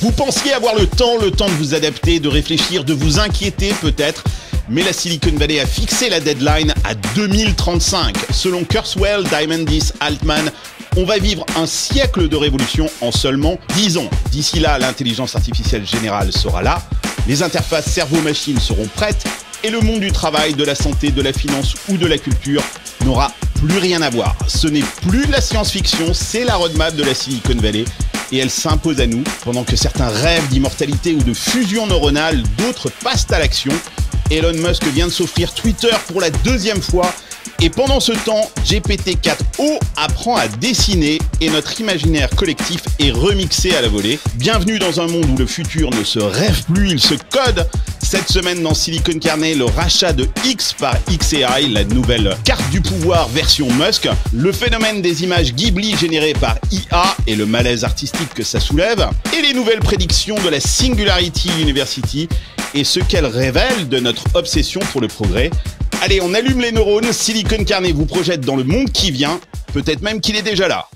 Vous pensiez avoir le temps de vous adapter, de réfléchir, de vous inquiéter peut-être, mais la Silicon Valley a fixé la deadline à 2035. Selon Kurzweil, Diamandis, Altman, on va vivre un siècle de révolution en seulement 10 ans. D'ici là, l'intelligence artificielle générale sera là, les interfaces cerveau-machine seront prêtes, et le monde du travail, de la santé, de la finance ou de la culture n'aura plus rien à voir. Ce n'est plus de la science-fiction, c'est la roadmap de la Silicon Valley. Et elle s'impose à nous. Pendant que certains rêvent d'immortalité ou de fusion neuronale, d'autres passent à l'action. Elon Musk vient de s'offrir Twitter pour la 2e fois. Et pendant ce temps, GPT-4o apprend à dessiner et notre imaginaire collectif est remixé à la volée. Bienvenue dans un monde où le futur ne se rêve plus, il se code. Cette semaine dans Silicon Carnet, le rachat de X par xAI, la nouvelle carte du pouvoir version Musk, le phénomène des images Ghibli générées par IA et le malaise artistique que ça soulève, et les nouvelles prédictions de la Singularity University et ce qu'elle révèle de notre obsession pour le progrès. Allez, on allume les neurones, Silicon Carnet vous projette dans le monde qui vient, peut-être même qu'il est déjà là.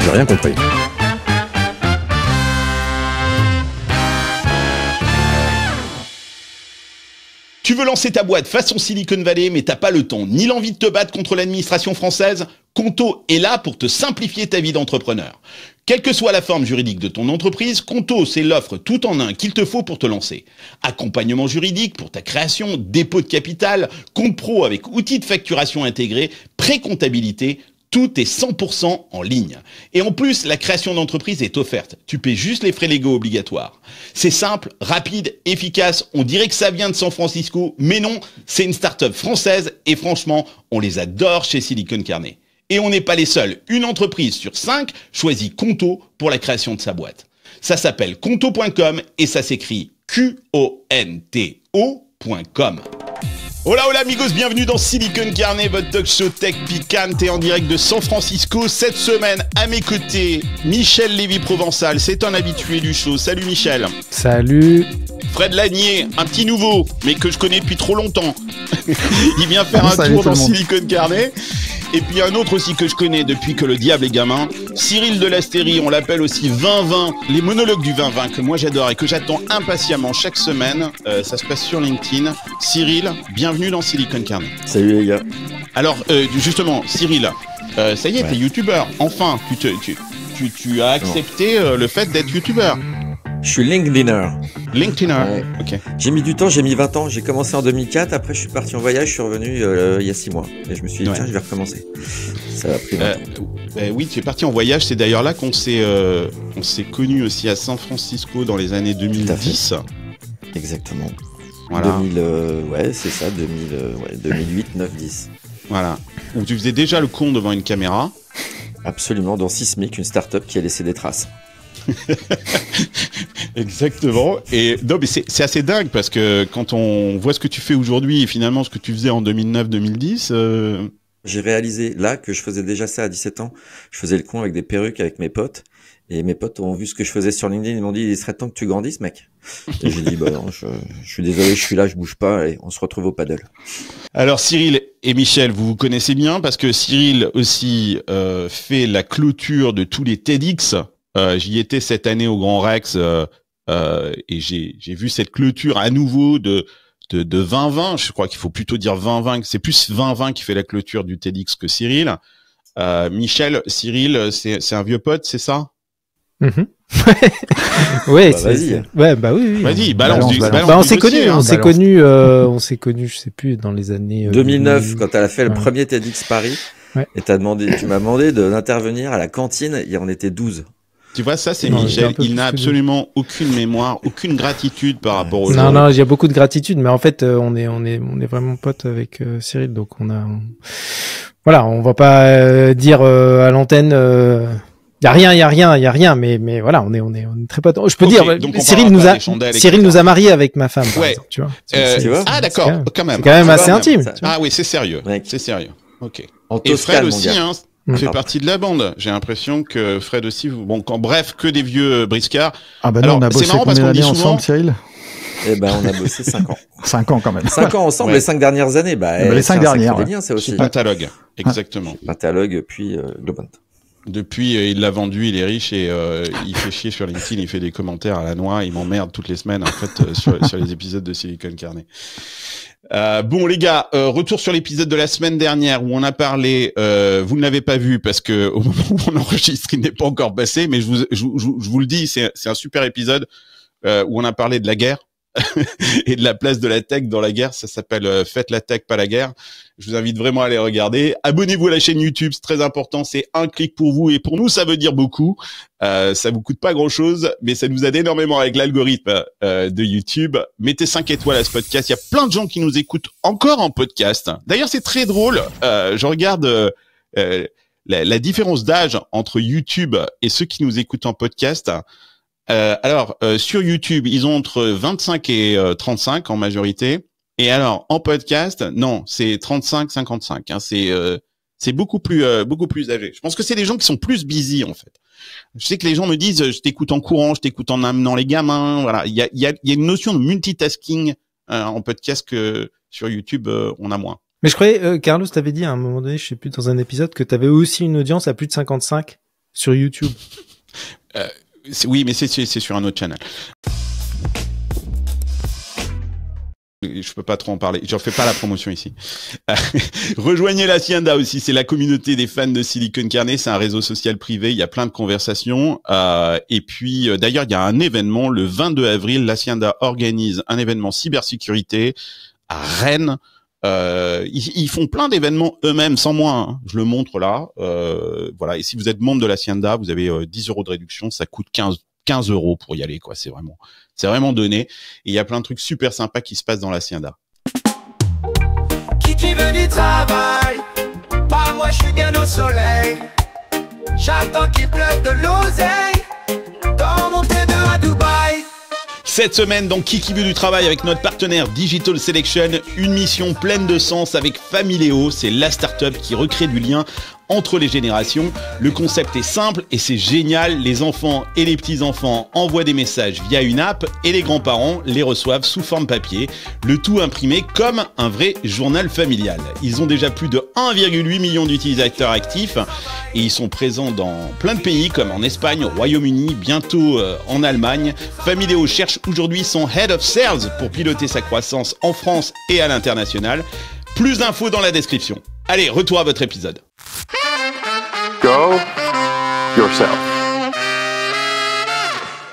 J'ai rien compris. Tu veux lancer ta boîte façon Silicon Valley, mais t'as pas le temps ni l'envie de te battre contre l'administration française? Conto est là pour te simplifier ta vie d'entrepreneur. Quelle que soit la forme juridique de ton entreprise, Conto, c'est l'offre tout en un qu'il te faut pour te lancer. Accompagnement juridique pour ta création, dépôt de capital, compte pro avec outils de facturation intégrés, pré-comptabilité, tout est 100% en ligne. Et en plus, la création d'entreprise est offerte. Tu paies juste les frais légaux obligatoires. C'est simple, rapide, efficace. On dirait que ça vient de San Francisco, mais non, c'est une start-up française et franchement, on les adore chez Silicon Carnet. Et on n'est pas les seuls. Une entreprise sur 5 choisit Conto pour la création de sa boîte. Ça s'appelle conto.com et ça s'écrit QONTO.com. Hola hola amigos, bienvenue dans Silicon Carnet, votre talk show tech picante et en direct de San Francisco. Cette semaine, à mes côtés, Michel Lévy-Provençal, c'est un habitué du show. Salut Michel. Salut. Fred Lanier, un petit nouveau, mais que je connais depuis trop longtemps. Il vient faire un tour dans Silicon Carnet. Et puis un autre aussi que je connais depuis que le diable est gamin, Cyril Delastérie, on l'appelle aussi 2020, les monologues du 2020 que moi j'adore et que j'attends impatiemment chaque semaine. Ça se passe sur LinkedIn. Cyril, bienvenue dans Silicon Carnet. Salut les gars. Alors justement, Cyril, ça y est, t'es youtubeur. Enfin, tu as accepté le fait d'être youtubeur. Je suis LinkedIner. LinkedIner, ok. J'ai mis du temps, j'ai mis 20 ans. J'ai commencé en 2004, après je suis parti en voyage, je suis revenu il y a 6 mois. Et je me suis dit, tiens, je vais recommencer. Ça a pris 20 ans. Oui, tu es parti en voyage, c'est d'ailleurs là qu'on s'est connus aussi à San Francisco dans les années 2010. Exactement. Voilà. 2000, ouais, c'est ça, 2008, 9, 10. Voilà. Où tu faisais déjà le con devant une caméra. Absolument, dans Sismic, une start-up qui a laissé des traces. Exactement. Et non, mais c'est assez dingue parce que quand on voit ce que tu fais aujourd'hui et finalement ce que tu faisais en 2009-2010. J'ai réalisé là que je faisais déjà ça à 17 ans. Je faisais le con avec des perruques avec mes potes. Et mes potes ont vu ce que je faisais sur LinkedIn. Ils m'ont dit, il serait temps que tu grandisses, mec. Et j'ai dit, bah non, je suis désolé, je suis là, je bouge pas. Et on se retrouve au paddle. Alors Cyril et Michel, vous vous connaissez bien parce que Cyril aussi fait la clôture de tous les TEDx. J'y étais cette année au Grand Rex et j'ai vu cette clôture à nouveau de 2020. Je crois qu'il faut plutôt dire 2020. C'est plus 2020 qui fait la clôture du TEDx que Cyril. Michel, Cyril, c'est un vieux pote, c'est ça? Ouais, vas-y. Ouais, bah oui. Vas-y, balance. Bah, on s'est connus, je sais plus, dans les années 2009, quand elle a fait le premier TEDx Paris. Ouais. Et tu m'as demandé d'intervenir à la cantine et on était 12. Tu vois, ça c'est Michel, il n'a absolument aucune mémoire, aucune gratitude par rapport aux gens. Non, il y a beaucoup de gratitude, mais en fait, on est vraiment potes avec Cyril, donc voilà, on va pas dire à l'antenne, y a rien, mais voilà, on est très potes. Je peux dire, Cyril nous a mariés avec ma femme, par exemple, tu vois. Tu vois. Ah d'accord, quand même. C'est quand même assez intime. Ah oui, c'est sérieux, mec. c'est sérieux. Ok. En Et Fred Toscane, aussi, hein. fait partie de la bande. J'ai l'impression que Fred aussi. Bon, bref, que des vieux briscards. Ah bah non, on a bossé combien d'années ensemble, Cyril? Eh ben, on a bossé 5 ans. 5 ans quand même. 5 ans ensemble, les 5 dernières années. Les 5 dernières. C'est aussi. Pentalogue, exactement. Pentalogue, puis Globant. Depuis, il l'a vendu, il est riche et il fait chier sur LinkedIn, il fait des commentaires à la noix, il m'emmerde toutes les semaines en fait sur les épisodes de Silicon Carnet. Bon les gars, retour sur l'épisode de la semaine dernière où on a parlé, vous ne l'avez pas vu parce que au moment où on enregistre, il n'est pas encore passé, mais je vous le dis, c'est un super épisode où on a parlé de la guerre et de la place de la tech dans la guerre. Ça s'appelle Faites la tech, pas la guerre. Je vous invite vraiment à aller regarder. Abonnez-vous à la chaîne YouTube, c'est très important. C'est un clic pour vous et pour nous, ça veut dire beaucoup. Ça vous coûte pas grand-chose, mais ça nous aide énormément avec l'algorithme de YouTube. Mettez 5 étoiles à ce podcast. Il y a plein de gens qui nous écoutent encore en podcast. D'ailleurs, c'est très drôle. Je regarde la différence d'âge entre YouTube et ceux qui nous écoutent en podcast. Alors, sur YouTube, ils ont entre 25 et 35 en majorité. Et alors, en podcast, non, c'est 35-55. Hein, c'est beaucoup plus âgé. Je pense que c'est des gens qui sont plus busy, en fait. Je sais que les gens me disent, je t'écoute en courant, je t'écoute en amenant les gamins. Voilà, il y a une notion de multitasking en podcast que sur YouTube, on a moins. Mais je croyais, Carlos, t'avais dit à un moment donné, je sais plus, dans un épisode, que t'avais aussi une audience à plus de 55 sur YouTube. Oui, mais c'est sur un autre channel. Je peux pas trop en parler. J'en fais pas la promotion ici. Rejoignez l'Hacienda aussi. C'est la communauté des fans de Silicon Carnet. C'est un réseau social privé. Il y a plein de conversations. Et puis, d'ailleurs, il y a un événement le 22 avril. L'Hacienda organise un événement cybersécurité à Rennes. Ils font plein d'événements eux-mêmes sans moi. Hein. Je le montre là. Voilà. Et si vous êtes membre de l'Hacienda, vous avez 10 € de réduction. Ça coûte 15 € pour y aller, quoi. C'est vraiment donné. Et il y a plein de trucs super sympas qui se passent dans l'Hacienda. Qui veut du travail? Pas moi, je suis bien au soleil. J'attends qu'il pleuve de l'oseille dans mon T2 à Dubaï. Cette semaine, dans Qui veut du travail avec notre partenaire Digital Selection, une mission pleine de sens avec Familéo. C'est la start-up qui recrée du lien entre les générations. Le concept est simple et c'est génial. Les enfants et les petits-enfants envoient des messages via une app et les grands-parents les reçoivent sous forme papier. Le tout imprimé comme un vrai journal familial. Ils ont déjà plus de 1,8 million d'utilisateurs actifs et ils sont présents dans plein de pays comme en Espagne, au Royaume-Uni, bientôt en Allemagne. Familéo cherche aujourd'hui son Head of Sales pour piloter sa croissance en France et à l'international. Plus d'infos dans la description. Allez, retour à votre épisode. Go yourself.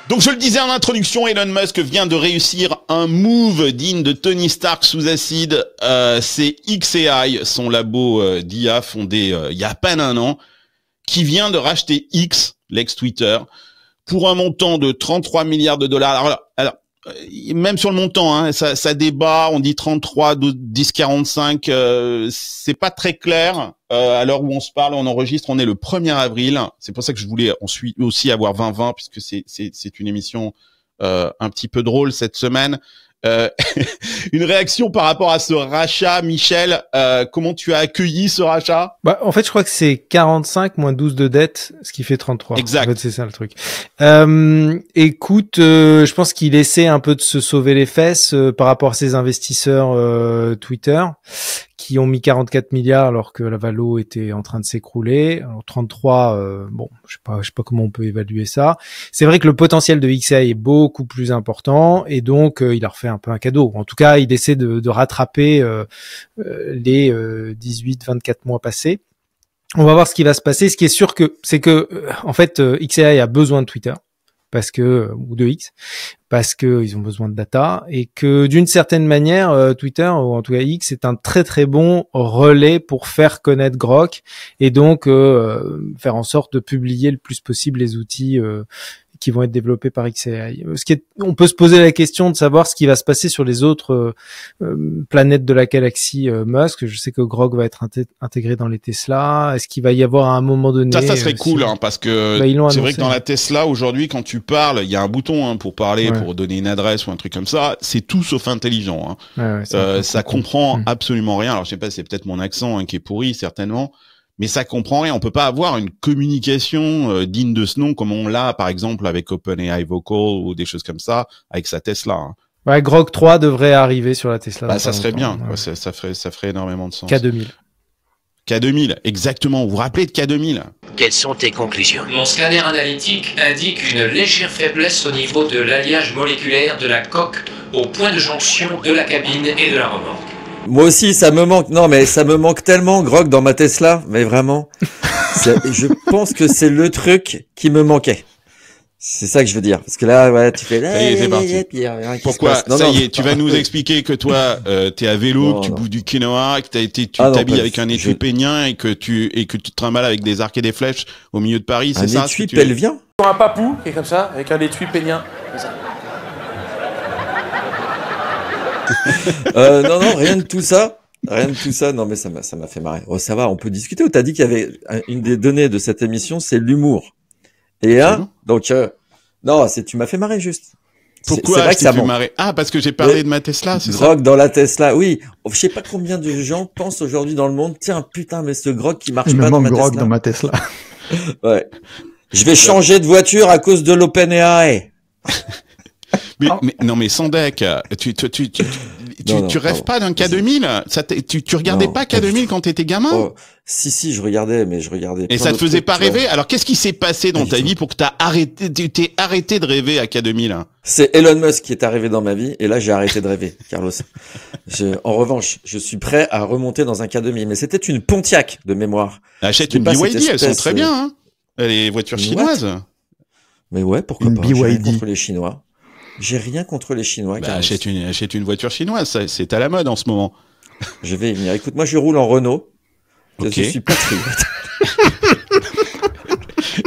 Donc je le disais en introduction, Elon Musk vient de réussir un move digne de Tony Stark sous acide. C'est xAI, son labo d'IA fondé il y a à peine un an, qui vient de racheter X, l'ex-Twitter, pour un montant de 33 milliards de dollars. Alors même sur le montant, hein, ça débat, on dit 33, 10, 45, c'est pas très clair. À l'heure où on se parle, on enregistre, on est le 1er avril. C'est pour ça que je voulais aussi avoir 20-20, puisque c'est une émission un petit peu drôle cette semaine. Une réaction par rapport à ce rachat, Michel, comment tu as accueilli ce rachat? Bah, en fait, je crois que c'est 45 moins 12 de dette, ce qui fait 33. Exact. En fait, c'est ça le truc. Écoute, je pense qu'il essaie un peu de se sauver les fesses par rapport à ses investisseurs Twitter, qui ont mis 44 milliards alors que la valo était en train de s'écrouler. Alors 33, bon, je sais pas comment on peut évaluer ça. C'est vrai que le potentiel de xAI est beaucoup plus important et donc il leur fait un peu un cadeau. En tout cas, il essaie de rattraper les 18-24 mois passés. On va voir ce qui va se passer. Ce qui est sûr c'est que en fait xAI a besoin de Twitter ou de X parce que ils ont besoin de data et que d'une certaine manière Twitter ou en tout cas X est un très très bon relais pour faire connaître Grok et donc faire en sorte de publier le plus possible les outils qui vont être développés par xAI. On peut se poser la question de savoir ce qui va se passer sur les autres planètes de la galaxie Musk. Je sais que Grok va être intégré dans les Tesla. Est-ce qu'il va y avoir à un moment donné... Ça serait cool, hein, parce que c'est vrai que dans la Tesla, aujourd'hui, quand tu parles, il y a un bouton pour parler, pour donner une adresse ou un truc comme ça. C'est tout sauf intelligent. Hein. Ça comprend absolument rien. Alors, je sais pas, c'est peut-être mon accent qui est pourri, certainement. mais ça comprend rien. On peut pas avoir une communication digne de ce nom comme on l'a, par exemple, avec OpenAI Vocal ou des choses comme ça, avec sa Tesla. Hein. Ouais, Grok 3 devrait arriver sur la Tesla. Bah, ça serait bien. Ouais. Ça ferait énormément de sens. K2000. K2000, exactement. Vous vous rappelez de K2000? Quelles sont tes conclusions? Mon scanner analytique indique une légère faiblesse au niveau de l'alliage moléculaire de la coque au point de jonction de la cabine et de la remorque. Moi aussi, ça me manque. Non, mais ça me manque tellement, Grok, dans ma Tesla. Mais vraiment, je pense que c'est le truc qui me manquait. C'est ça que je veux dire. Parce que là, ouais, tu fais là. Ça y est, c'est parti. Pourquoi? Ça y est, tu vas nous expliquer que toi, t'es à vélo, que tu bouffes du quinoa, que tu t'habilles avec un étui pénien et que tu te trimbales avec des arcs et des flèches au milieu de Paris, c'est ça? Un étui pelvien? Un papou qui est comme ça, avec un étui pénien. Non, rien de tout ça. Rien de tout ça. Non, mais ça m'a fait marrer. Oh, ça va, on peut discuter. Ou t'as dit qu'il y avait une des données de cette émission, c'est l'humour. Et donc, non, tu m'as fait marrer juste. Pourquoi vrai que ça fait marrer? Ah, parce que j'ai parlé de ma Tesla, c'est ça? Grok dans la Tesla, oui. Je sais pas combien de gens pensent aujourd'hui dans le monde, tiens, putain, mais ce Grok qui marche pas dans ma Tesla. Il me manque Grok dans ma Tesla. Ouais. Je vais changer de voiture à cause de l'OpenAI. Mais Sandek, tu rêves pas d'un K2000? Tu regardais pas K2000 quand t'étais gamin? Si, je regardais, mais je regardais. Et ça te faisait pas rêver? Alors, qu'est-ce qui s'est passé dans ta vie pour que tu t'aies arrêté de rêver à K2000? C'est Elon Musk qui est arrivé dans ma vie, et là, j'ai arrêté de rêver, Carlos. En revanche, je suis prêt à remonter dans un K2000, mais c'était une Pontiac de mémoire. Achète une BYD, elles sont très bien, hein. Les voitures chinoises. Mais ouais, pourquoi pas? J'ai rien contre les Chinois. J'ai rien contre les Chinois. Bah, achète une voiture chinoise, c'est à la mode en ce moment. Je vais y venir. Écoute, moi je roule en Renault. Okay. Je suis patriote.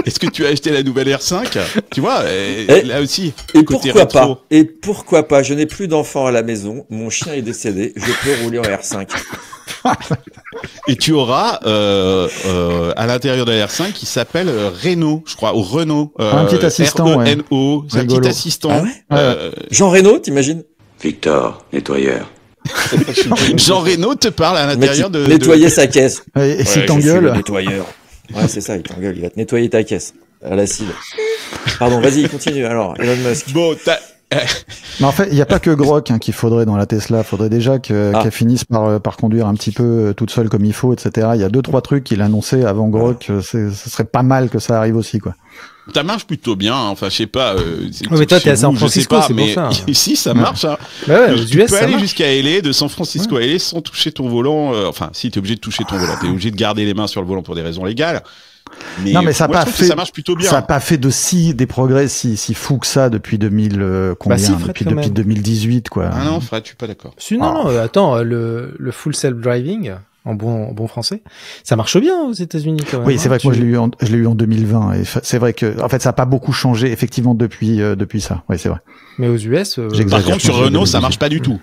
Est-ce que tu as acheté la nouvelle R5? Tu vois, là aussi. Et pourquoi pas? Et pourquoi pas? Je n'ai plus d'enfants à la maison. Mon chien est décédé. Je peux rouler en R5. Et tu auras à l'intérieur de la R5 qui s'appelle Renault, je crois, ou Renault. Un petit assistant. R-E-N-O, c'est un petit assistant. Ah ouais Jean Reno, t'imagines? Victor, nettoyeur. Jean Reno te parle à l'intérieur de nettoyer sa caisse. Et s'il t'engueule. Nettoyeur. Ouais, c'est ça, il t'engueule, il va te nettoyer ta caisse à l'acide. Pardon, vas-y, continue. Alors, Elon Musk. Bon, Mais en fait, il n'y a pas que Grok qu'il faudrait dans la Tesla. Il faudrait déjà qu'elle finisse par conduire un petit peu toute seule comme il faut, etc. Il y a 2-3 trucs qu'il a annoncé avant Grok. Ce serait pas mal que ça arrive aussi, quoi. Ça marche plutôt bien, hein. Enfin, je sais pas. Mais toi, t'es à San Francisco, c'est pour ça. Ici, ça marche. Hein. Ouais, aux tu US, peux aller jusqu'à LA, de San Francisco à LA, sans toucher ton volant. Enfin, si, t'es obligé de toucher ton volant. T'es obligé de garder les mains sur le volant pour des raisons légales. Mais non, mais ça n'a pas fait. Ça marche plutôt bien. Ça n'a pas fait des progrès si fou que ça depuis 2000 combien? Bah si, Fred, depuis 2018, quoi. Ah non, Fred, je suis pas d'accord. Non, attends, le full self-driving. En bon français, ça marche bien aux États-Unis quand même. Oui, c'est vrai que moi je l'ai eu en 2020 et c'est vrai que en fait ça a pas beaucoup changé effectivement depuis ça. Oui, c'est vrai. Mais aux US, par contre sur Renault ça marche pas du tout.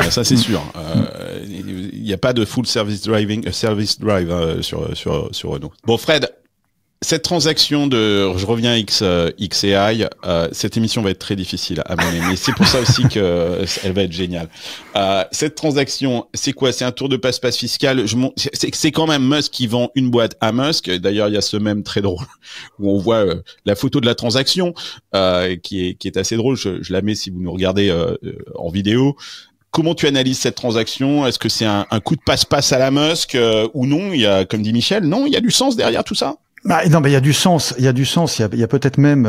Ça c'est sûr. Il y a pas de full service drive sur Renault. Bon Fred, cette transaction je reviens à XAI, cette émission va être très difficile à mener, mais c'est pour ça aussi que elle va être géniale. Cette transaction, c'est quoi? C'est un tour de passe-passe fiscal. C'est quand même Musk qui vend une boîte à Musk. D'ailleurs, il y a ce mème très drôle où on voit la photo de la transaction, qui est assez drôle. Je la mets si vous nous regardez en vidéo. Comment tu analyses cette transaction? Est-ce que c'est un coup de passe-passe à la Musk ou non? Il y a, comme dit Michel, non, il y a du sens derrière tout ça? Non, mais il y a du sens. Il y a peut-être même,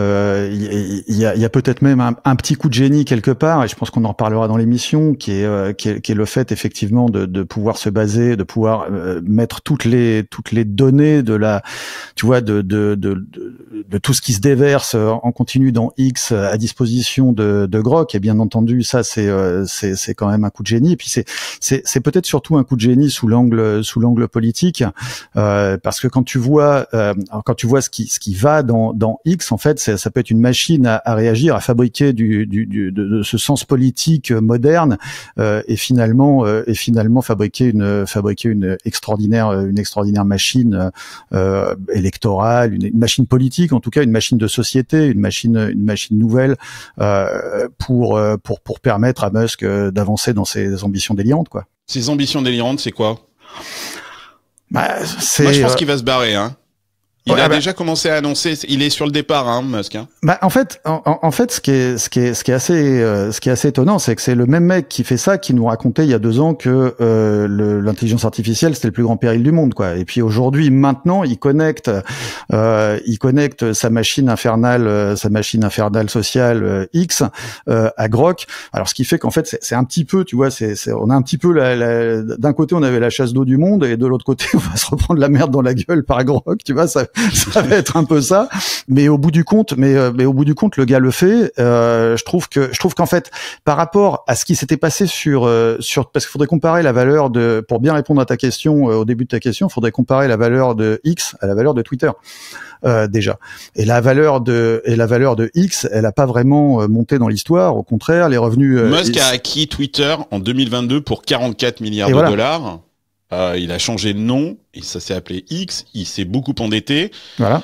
il y a peut-être même un petit coup de génie quelque part. Et je pense qu'on en reparlera dans l'émission, qui est le fait effectivement de pouvoir se baser, de pouvoir mettre toutes les données de tout ce qui se déverse en continu dans X à disposition de Grok. Et bien entendu, ça c'est quand même un coup de génie. Et puis c'est peut-être surtout un coup de génie sous l'angle politique, parce que quand tu vois ce qui va dans X, en fait, ça peut être une machine à réagir, à fabriquer de ce sens politique moderne, et finalement fabriquer une extraordinaire machine électorale, une machine politique, en tout cas une machine de société, une machine nouvelle, pour permettre à Musk d'avancer dans ses ambitions délirantes, quoi. Ses ambitions délirantes, c'est quoi? Bah, Moi, je pense qu'il va se barrer, hein. Il a déjà commencé à annoncer, il est sur le départ, hein, Musk. Hein. Bah, en fait, ce qui est assez étonnant, c'est que c'est le même mec qui fait ça, qui nous racontait il y a 2 ans que l'intelligence artificielle c'était le plus grand péril du monde, quoi. Et puis aujourd'hui, maintenant, il connecte sa machine infernale sociale X à Grok. Alors, ce qui fait qu'en fait, c'est un petit peu, tu vois, on a un petit peu d'un côté, on avait la chasse d'eau du monde, et de l'autre côté, on va se reprendre la merde dans la gueule par Grok, tu vois, ça va être un peu ça, mais au bout du compte, le gars le fait. Je trouve qu'en fait, par rapport à ce qui s'était passé sur parce qu'il faudrait comparer la valeur pour bien répondre à ta question au début de ta question, il faudrait comparer la valeur de X à la valeur de Twitter déjà. Et la valeur de X, elle a pas vraiment monté dans l'histoire. Au contraire, les revenus. Musk a acquis Twitter en 2022 pour 44 milliards de dollars. Il a changé de nom, et ça s'est appelé X, il s'est beaucoup endetté. Voilà.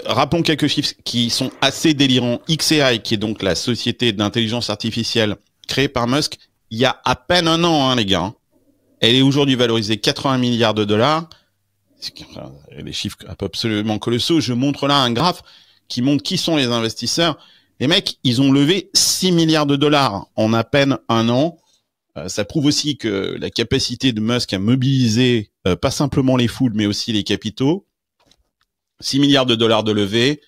Rappelons quelques chiffres qui sont assez délirants. xAI, qui est donc la société d'intelligence artificielle créée par Musk, il y a à peine 1 an, hein, les gars. Elle est aujourd'hui valorisée 80 milliards de dollars. Les chiffres absolument colossaux. Je montre là un graphe qui montre qui sont les investisseurs. Les mecs, ils ont levé 6 milliards de dollars en à peine 1 an. Ça prouve aussi que la capacité de Musk à mobiliser pas simplement les foules, mais aussi les capitaux. 6 milliards de dollars de levée,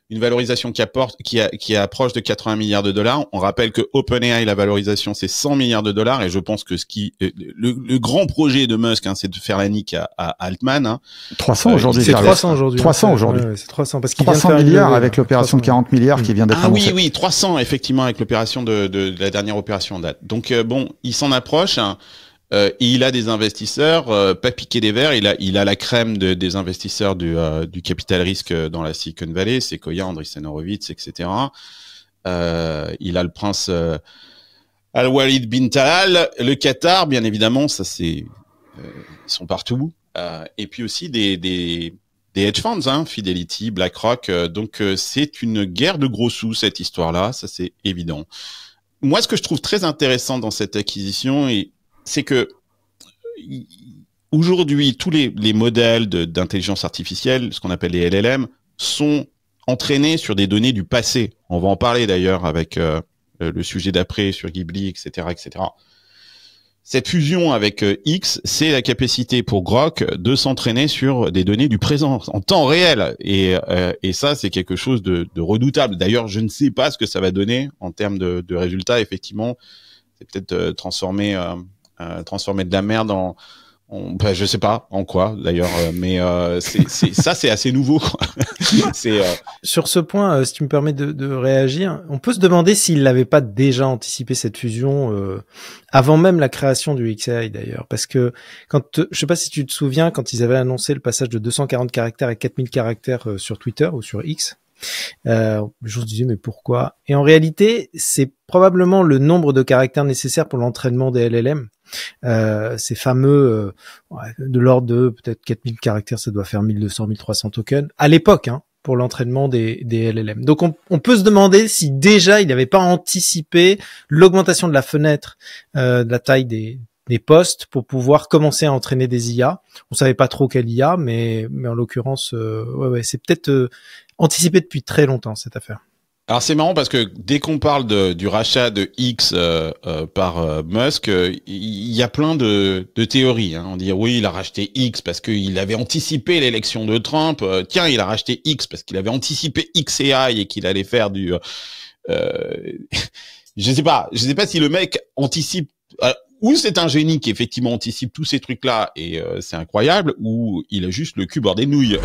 une valorisation qui approche de 80 milliards de dollars. On rappelle que OpenAI, la valorisation, c'est 100 milliards de dollars. Et je pense que le grand projet de Musk, hein, c'est de faire la nique à Altman. Hein. 300 aujourd'hui. C'est 300 aujourd'hui. 300 aujourd'hui. Ouais, c'est 300 parce qu'il 300 milliards avec l'opération de 40 milliards qui vient d'être annoncée. Oui, 300 effectivement avec l'opération de la dernière opération en date. Donc bon, il s'en approche. Hein. Et il a des investisseurs, pas piqué des verres. Il a la crème des investisseurs du capital risque dans la Silicon Valley, Sequoia, Andreessen Horowitz, etc. Il a le prince Al-Walid bin Talal, le Qatar, bien évidemment, ça c'est, ils sont partout. Et puis aussi des hedge funds, hein, Fidelity, BlackRock. Donc c'est une guerre de gros sous cette histoire-là, ça c'est évident. Moi, ce que je trouve très intéressant dans cette acquisition c'est que aujourd'hui, tous les modèles d'intelligence artificielle, ce qu'on appelle les LLM, sont entraînés sur des données du passé. On va en parler d'ailleurs avec le sujet d'après sur Ghibli, etc., etc. Cette fusion avec X, c'est la capacité pour Grok de s'entraîner sur des données du présent, en temps réel. Et ça, c'est quelque chose de redoutable. D'ailleurs, je ne sais pas ce que ça va donner en termes de résultats. Effectivement, c'est peut-être transformer de la merde en je sais pas en quoi d'ailleurs, mais c'est assez nouveau, quoi. Sur ce point, si tu me permets de réagir, on peut se demander s'il n'avait pas déjà anticipé cette fusion avant même la création du xAI d'ailleurs, parce que je sais pas si tu te souviens, quand ils avaient annoncé le passage de 240 caractères à 4000 caractères sur Twitter ou sur X, les gens se disaient mais pourquoi? Et en réalité, c'est probablement le nombre de caractères nécessaires pour l'entraînement des LLM. Ces fameux de l'ordre de peut-être 4000 caractères, ça doit faire 1200, 1300 tokens à l'époque, hein, pour l'entraînement des LLM. Donc on peut se demander si déjà il n'avait pas anticipé l'augmentation de la fenêtre, de la taille des postes pour pouvoir commencer à entraîner des IA. On savait pas trop quelle IA, mais en l'occurrence, c'est peut-être anticipé depuis très longtemps cette affaire. Alors c'est marrant parce que dès qu'on parle du rachat de X par Musk, il y a plein de théories. Hein. On dit oui, il a racheté X parce qu'il avait anticipé l'élection de Trump. Tiens, il a racheté X parce qu'il avait anticipé xAI et qu'il allait faire du. Je sais pas si le mec anticipe. Ou c'est un génie qui effectivement anticipe tous ces trucs-là et c'est incroyable, ou il a juste le cul bordé de nouilles.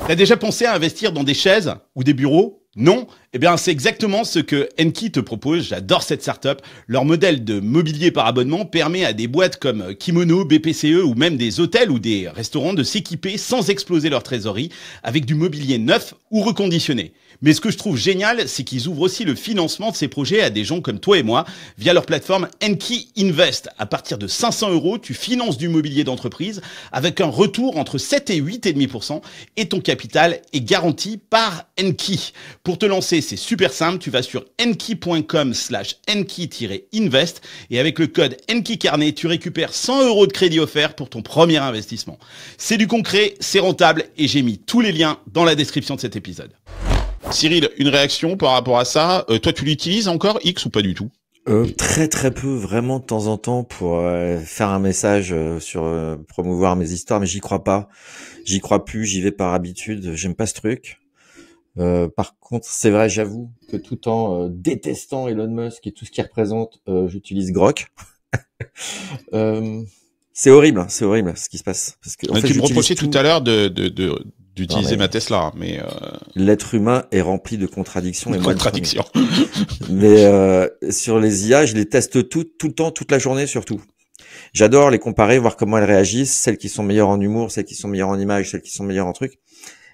T'as déjà pensé à investir dans des chaises ou des bureaux ? Non? Eh bien, c'est exactement ce que Enki te propose. J'adore cette startup. Leur modèle de mobilier par abonnement permet à des boîtes comme Kimono, BPCE ou même des hôtels ou des restaurants de s'équiper sans exploser leur trésorerie avec du mobilier neuf ou reconditionné. Mais ce que je trouve génial, c'est qu'ils ouvrent aussi le financement de ces projets à des gens comme toi et moi via leur plateforme Enki Invest. À partir de 500 €, tu finances du mobilier d'entreprise avec un retour entre 7 et 8,5% et ton capital est garanti par Enki. Pour te lancer investir, c'est super simple. Tu vas sur enki.com/enki-invest et avec le code ENKICarnet, tu récupères 100 € de crédit offert pour ton premier investissement. C'est du concret, c'est rentable et j'ai mis tous les liens dans la description de cet épisode. Cyril, une réaction par rapport à ça? Toi, tu l'utilises encore, X, ou pas du tout? Très très peu, vraiment de temps en temps pour faire un message sur promouvoir mes histoires, mais j'y crois pas. J'y crois plus, j'y vais par habitude, j'aime pas ce truc. Par contre, c'est vrai, j'avoue que tout en détestant Elon Musk et tout ce qu'il représente, j'utilise Grok. C'est horrible ce qui se passe. Parce que, en fait, tu me reprochais tout à l'heure d'utiliser ma Tesla, mais l'être humain est rempli de contradictions. Contradictions. Mais sur les IA, je les teste tout le temps, toute la journée surtout. J'adore les comparer, voir comment elles réagissent, celles qui sont meilleures en humour, celles qui sont meilleures en images, celles qui sont meilleures en trucs.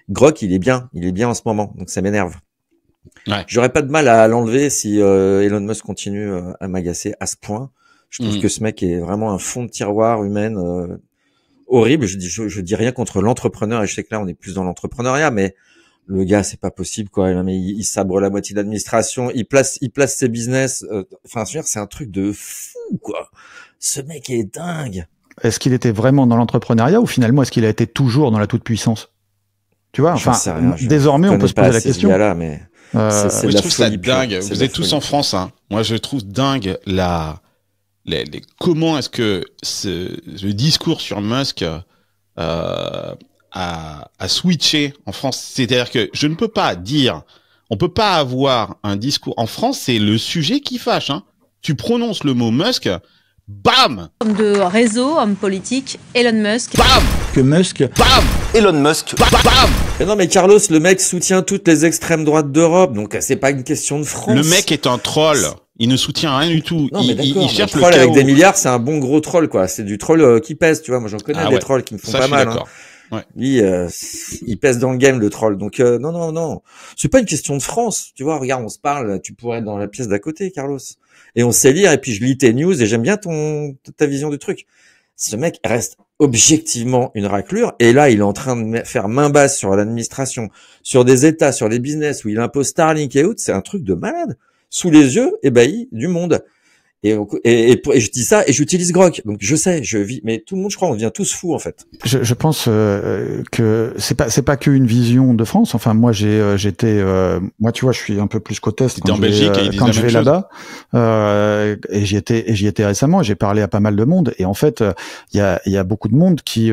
Grok, il est bien en ce moment, donc ça m'énerve. Ouais. J'aurais pas de mal à l'enlever si Elon Musk continue à m'agacer à ce point. Je trouve que ce mec est vraiment un fond de tiroir humaine horrible. Je dis rien contre l'entrepreneur, et je sais que là on est plus dans l'entrepreneuriat, mais le gars, c'est pas possible quoi. Mais il sabre la moitié de l'administration, il place ses business. Enfin, c'est un truc de fou quoi. Ce mec est dingue. Est-ce qu'il était vraiment dans l'entrepreneuriat ou finalement est-ce qu'il a été toujours dans la toute-puissance? Tu vois, enfin, désormais on peut se poser la question. Là, mais c'est je trouve ça dingue. Vous êtes tous en France, hein. Moi, je trouve dingue comment est-ce que le discours sur Musk a switché en France. C'est-à-dire que je ne peux pas dire, on peut pas avoir un discours en France. C'est le sujet qui fâche. Hein. Tu prononces le mot Musk. Bam! Homme de réseau, homme politique, Elon Musk. Bam! Que Musk. Bam! Elon Musk. Bam! Bam! Mais non, mais Carlos, le mec soutient toutes les extrêmes droites d'Europe, donc c'est pas une question de France. Le mec est un troll. Il ne soutient rien du tout. Non, mais il cherche le le troll chaos. avec des milliards, c'est un bon gros troll, quoi. C'est du troll qui pèse, tu vois. Moi, j'en connais des trolls qui me font ça, pas mal. Hein. Ouais. Lui, il pèse dans le game, le troll. Donc, non. C'est pas une question de France. Tu vois, regarde, on se parle, tu pourrais être dans la pièce d'à côté, Carlos. Et on sait lire, et puis je lis tes news, et j'aime bien ta vision du truc. Ce mec reste objectivement une raclure, et là, il est en train de faire main basse sur l'administration, sur des États, sur les business, où il impose Starlink et autres. C'est un truc de malade. Sous les yeux, ébahis du monde. Et je dis ça et j'utilise Grok. Donc je sais, je vis, mais tout le monde, je crois, on devient tous fous en fait. Je pense que c'est pas qu'une vision de France. Enfin, moi j'étais, moi tu vois, je suis un peu plus côte est quand je vais là-bas. Et j'y étais récemment. J'ai parlé à pas mal de monde et en fait, il y a beaucoup de monde qui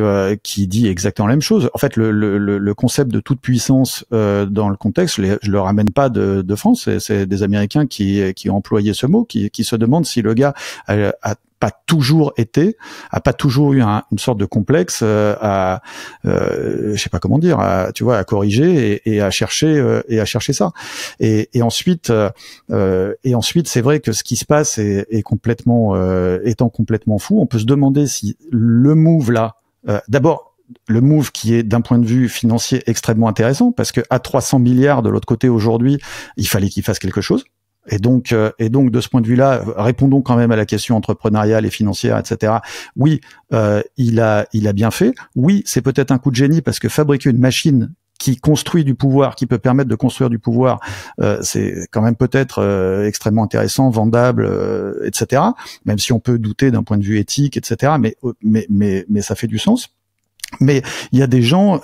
dit exactement la même chose. En fait, le concept de toute puissance dans le contexte, je le ramène pas de France. C'est des Américains qui ont employé ce mot, qui se demandent si le gars a pas toujours eu une sorte de complexe je sais pas comment dire, à corriger et à chercher ça. Et ensuite c'est vrai que ce qui se passe est complètement étant complètement fou. On peut se demander si le move là, d'abord le move qui est d'un point de vue financier extrêmement intéressant parce que à 300 milliards de l'autre côté aujourd'hui, il fallait qu'il fasse quelque chose. Et donc de ce point de vue-là, répondons quand même à la question entrepreneuriale et financière, etc. Oui, il a bien fait. Oui, c'est peut-être un coup de génie parce que fabriquer une machine qui construit du pouvoir, qui peut permettre de construire du pouvoir, c'est quand même peut-être extrêmement intéressant, vendable, etc. Même si on peut douter d'un point de vue éthique, etc. Mais ça fait du sens. Mais il y a des gens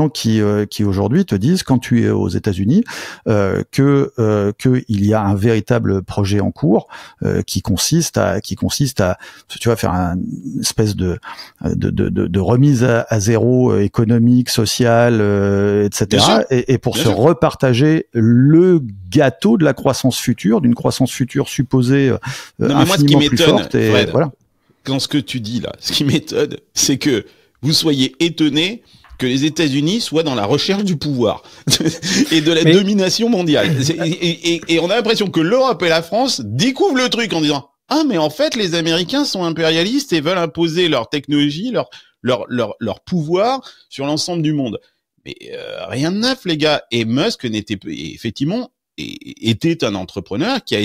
qui aujourd'hui te disent quand tu es aux États-Unis que il y a un véritable projet en cours qui consiste à tu vois faire une espèce de remise à zéro économique, sociale, etc. Et pour se repartager le gâteau de la croissance future, d'une croissance future supposée infiniment plus forte. Et Fred, voilà. Dans ce que tu dis là, ce qui m'étonne, c'est que vous soyez étonné que les États-Unis soient dans la recherche du pouvoir et de la domination mondiale. Et on a l'impression que l'Europe et la France découvrent le truc en disant « Ah, mais en fait, les Américains sont impérialistes et veulent imposer leur technologie, leur pouvoir sur l'ensemble du monde. » Mais rien de neuf, les gars. Et Musk n'était effectivement était un entrepreneur qui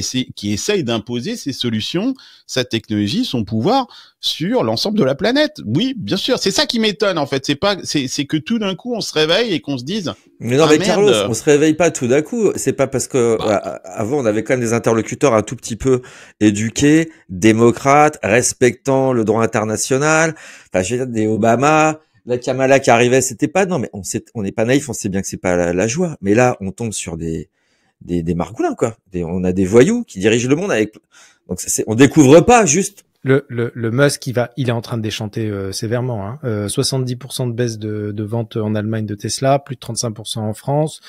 essaye d'imposer ses solutions, sa technologie, son pouvoir sur l'ensemble de la planète. Oui, bien sûr. C'est ça qui m'étonne, en fait. C'est que tout d'un coup, on se réveille et qu'on se dise. Mais non, mais merde. Carlos, on se réveille pas tout d'un coup. C'est pas parce que avant on avait quand même des interlocuteurs un tout petit peu éduqués, démocrates, respectant le droit international. Enfin, je veux dire, des Obama, la Kamala qui arrivait, c'était pas, non, mais on n'est pas naïf, on sait bien que c'est pas la joie. Mais là, on tombe sur des margoulins, quoi. On a des voyous qui dirigent le monde donc on découvre pas juste. Le Musk, il est en train de déchanter sévèrement. Hein. 70% de baisse de vente en Allemagne de Tesla, plus de 35% en France.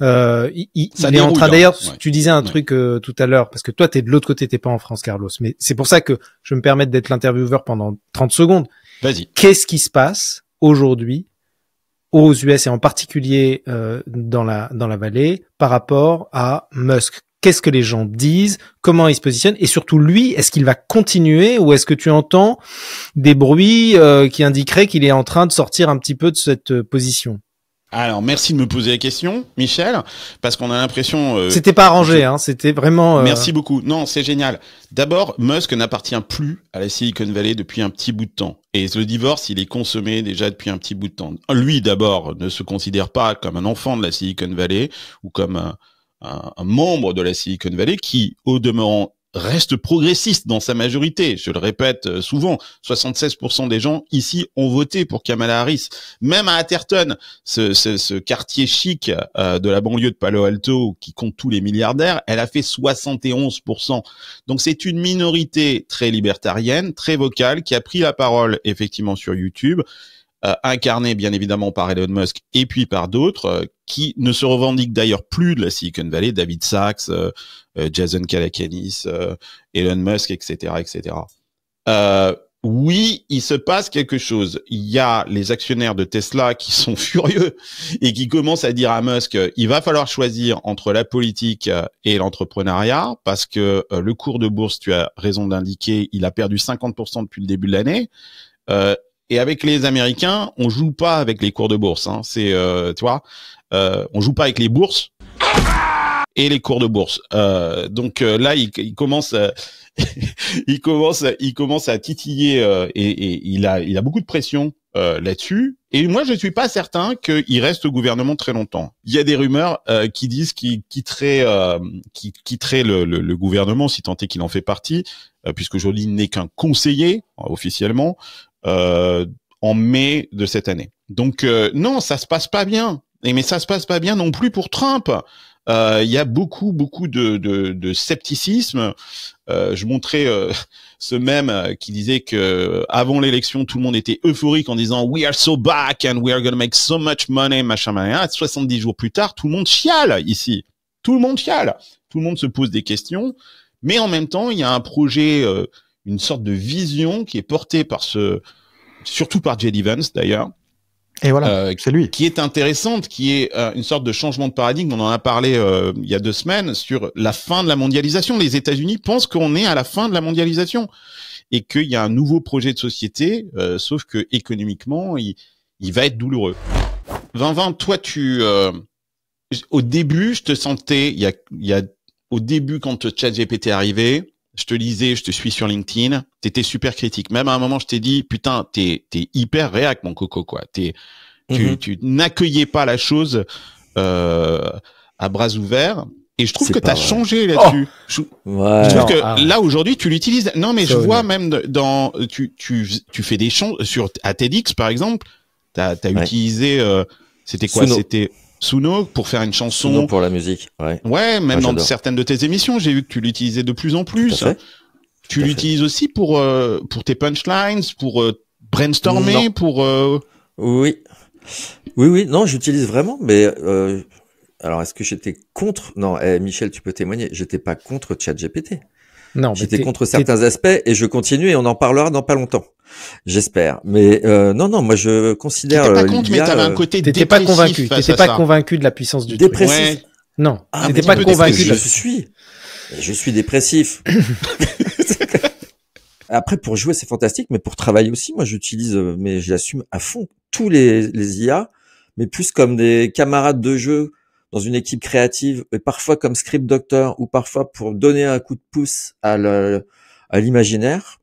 Il est en train d'ailleurs. Ouais. Tu disais un truc tout à l'heure, parce que toi t'es de l'autre côté, t'es pas en France, Carlos. Mais c'est pour ça que je me permets d'être l'intervieweur pendant 30 secondes. Vas-y. Qu'est-ce qui se passe aujourd'hui aux US et en particulier dans la vallée par rapport à Musk? Qu'est-ce que les gens disent? Comment il se positionne? Et surtout lui, est-ce qu'il va continuer ou est-ce que tu entends des bruits qui indiqueraient qu'il est en train de sortir un petit peu de cette position? Alors, merci de me poser la question, Michel, parce qu'on a l'impression... c'était pas arrangé, hein, c'était vraiment... Merci beaucoup. Non, c'est génial. D'abord, Musk n'appartient plus à la Silicon Valley depuis un petit bout de temps. Et le divorce, il est consommé déjà depuis un petit bout de temps. Lui, d'abord, ne se considère pas comme un enfant de la Silicon Valley ou comme un membre de la Silicon Valley qui, au demeurant, reste progressiste dans sa majorité. Je le répète souvent, 76% des gens ici ont voté pour Kamala Harris. Même à Atherton, ce quartier chic de la banlieue de Palo Alto qui compte tous les milliardaires, elle a fait 71%. Donc c'est une minorité très libertarienne, très vocale, qui a pris la parole effectivement sur YouTube, incarné bien évidemment par Elon Musk et puis par d'autres qui ne se revendiquent d'ailleurs plus de la Silicon Valley, David Sachs, Jason Calacanis, Elon Musk, etc., etc. Oui, il se passe quelque chose. Il y a les actionnaires de Tesla qui sont furieux et qui commencent à dire à Musk, il va falloir choisir entre la politique et l'entrepreneuriat parce que le cours de bourse, tu as raison d'indiquer, il a perdu 50% depuis le début de l'année. Et avec les Américains, on joue pas avec les cours de bourse. Hein. C'est, tu vois, on joue pas avec les bourses et les cours de bourse. Donc là, il commence, il commence à titiller et il a beaucoup de pression là-dessus. Et moi, je suis pas certain qu'il reste au gouvernement très longtemps. Il y a des rumeurs qui disent qu'il quitterait le gouvernement si tant est qu'il en fait partie, puisqu'aujourd'hui il n'est qu'un conseiller officiellement. En mai de cette année. Donc non, ça se passe pas bien. Mais ça se passe pas bien non plus pour Trump. Il y a beaucoup de scepticisme. Je montrais ce mème qui disait que avant l'élection, tout le monde était euphorique en disant "We are so back and we are going to make so much money", machin. 70 jours plus tard, tout le monde chiale ici. Tout le monde chiale. Tout le monde se pose des questions. Mais en même temps, il y a un projet, une sorte de vision qui est portée par surtout par J.D. Vance d'ailleurs. Et voilà, c'est lui. Qui est intéressante, qui est une sorte de changement de paradigme. On en a parlé il y a 2 semaines sur la fin de la mondialisation. Les États-Unis pensent qu'on est à la fin de la mondialisation et qu'il y a un nouveau projet de société, sauf que économiquement, il va être douloureux. 2020, toi, au début, je te sentais, au début quand ChatGPT est arrivé, je te lisais, je te suis sur LinkedIn, t'étais super critique. Même à un moment, je t'ai dit, putain, t'es hyper réac, mon coco, quoi. Tu n'accueillais pas la chose à bras ouverts. Et je trouve que t'as changé là-dessus. Je trouve que là, aujourd'hui, tu l'utilises. Non, mais je vois même tu fais des chants à TEDx, par exemple. T'as utilisé, c'était quoi? C'était Suno pour faire une chanson. Suno pour la musique, ouais. Ouais, même dans certaines de tes émissions, j'ai vu que tu l'utilisais de plus en plus. Tu l'utilises aussi pour tes punchlines, pour brainstormer, pour. Oui. Non, j'utilise vraiment, mais alors est-ce que j'étais contre? Non, Michel, tu peux témoigner. J'étais pas contre ChatGPT. Non, j'étais contre certains aspects et je continue et on en parlera dans pas longtemps. J'espère. Mais non, moi je considère. T'étais pas contre, mais t'avais un côté dépressif. T'étais pas convaincu. T'étais pas convaincu de la puissance du dépressif. Truc. Ouais. Non. T'étais pas convaincu. Je suis dépressif. Après, pour jouer, c'est fantastique, mais pour travailler aussi, moi j'utilise, mais j'assume à fond tous les IA, mais plus comme des camarades de jeu dans une équipe créative, et parfois comme script doctor ou parfois pour donner un coup de pouce à l'imaginaire.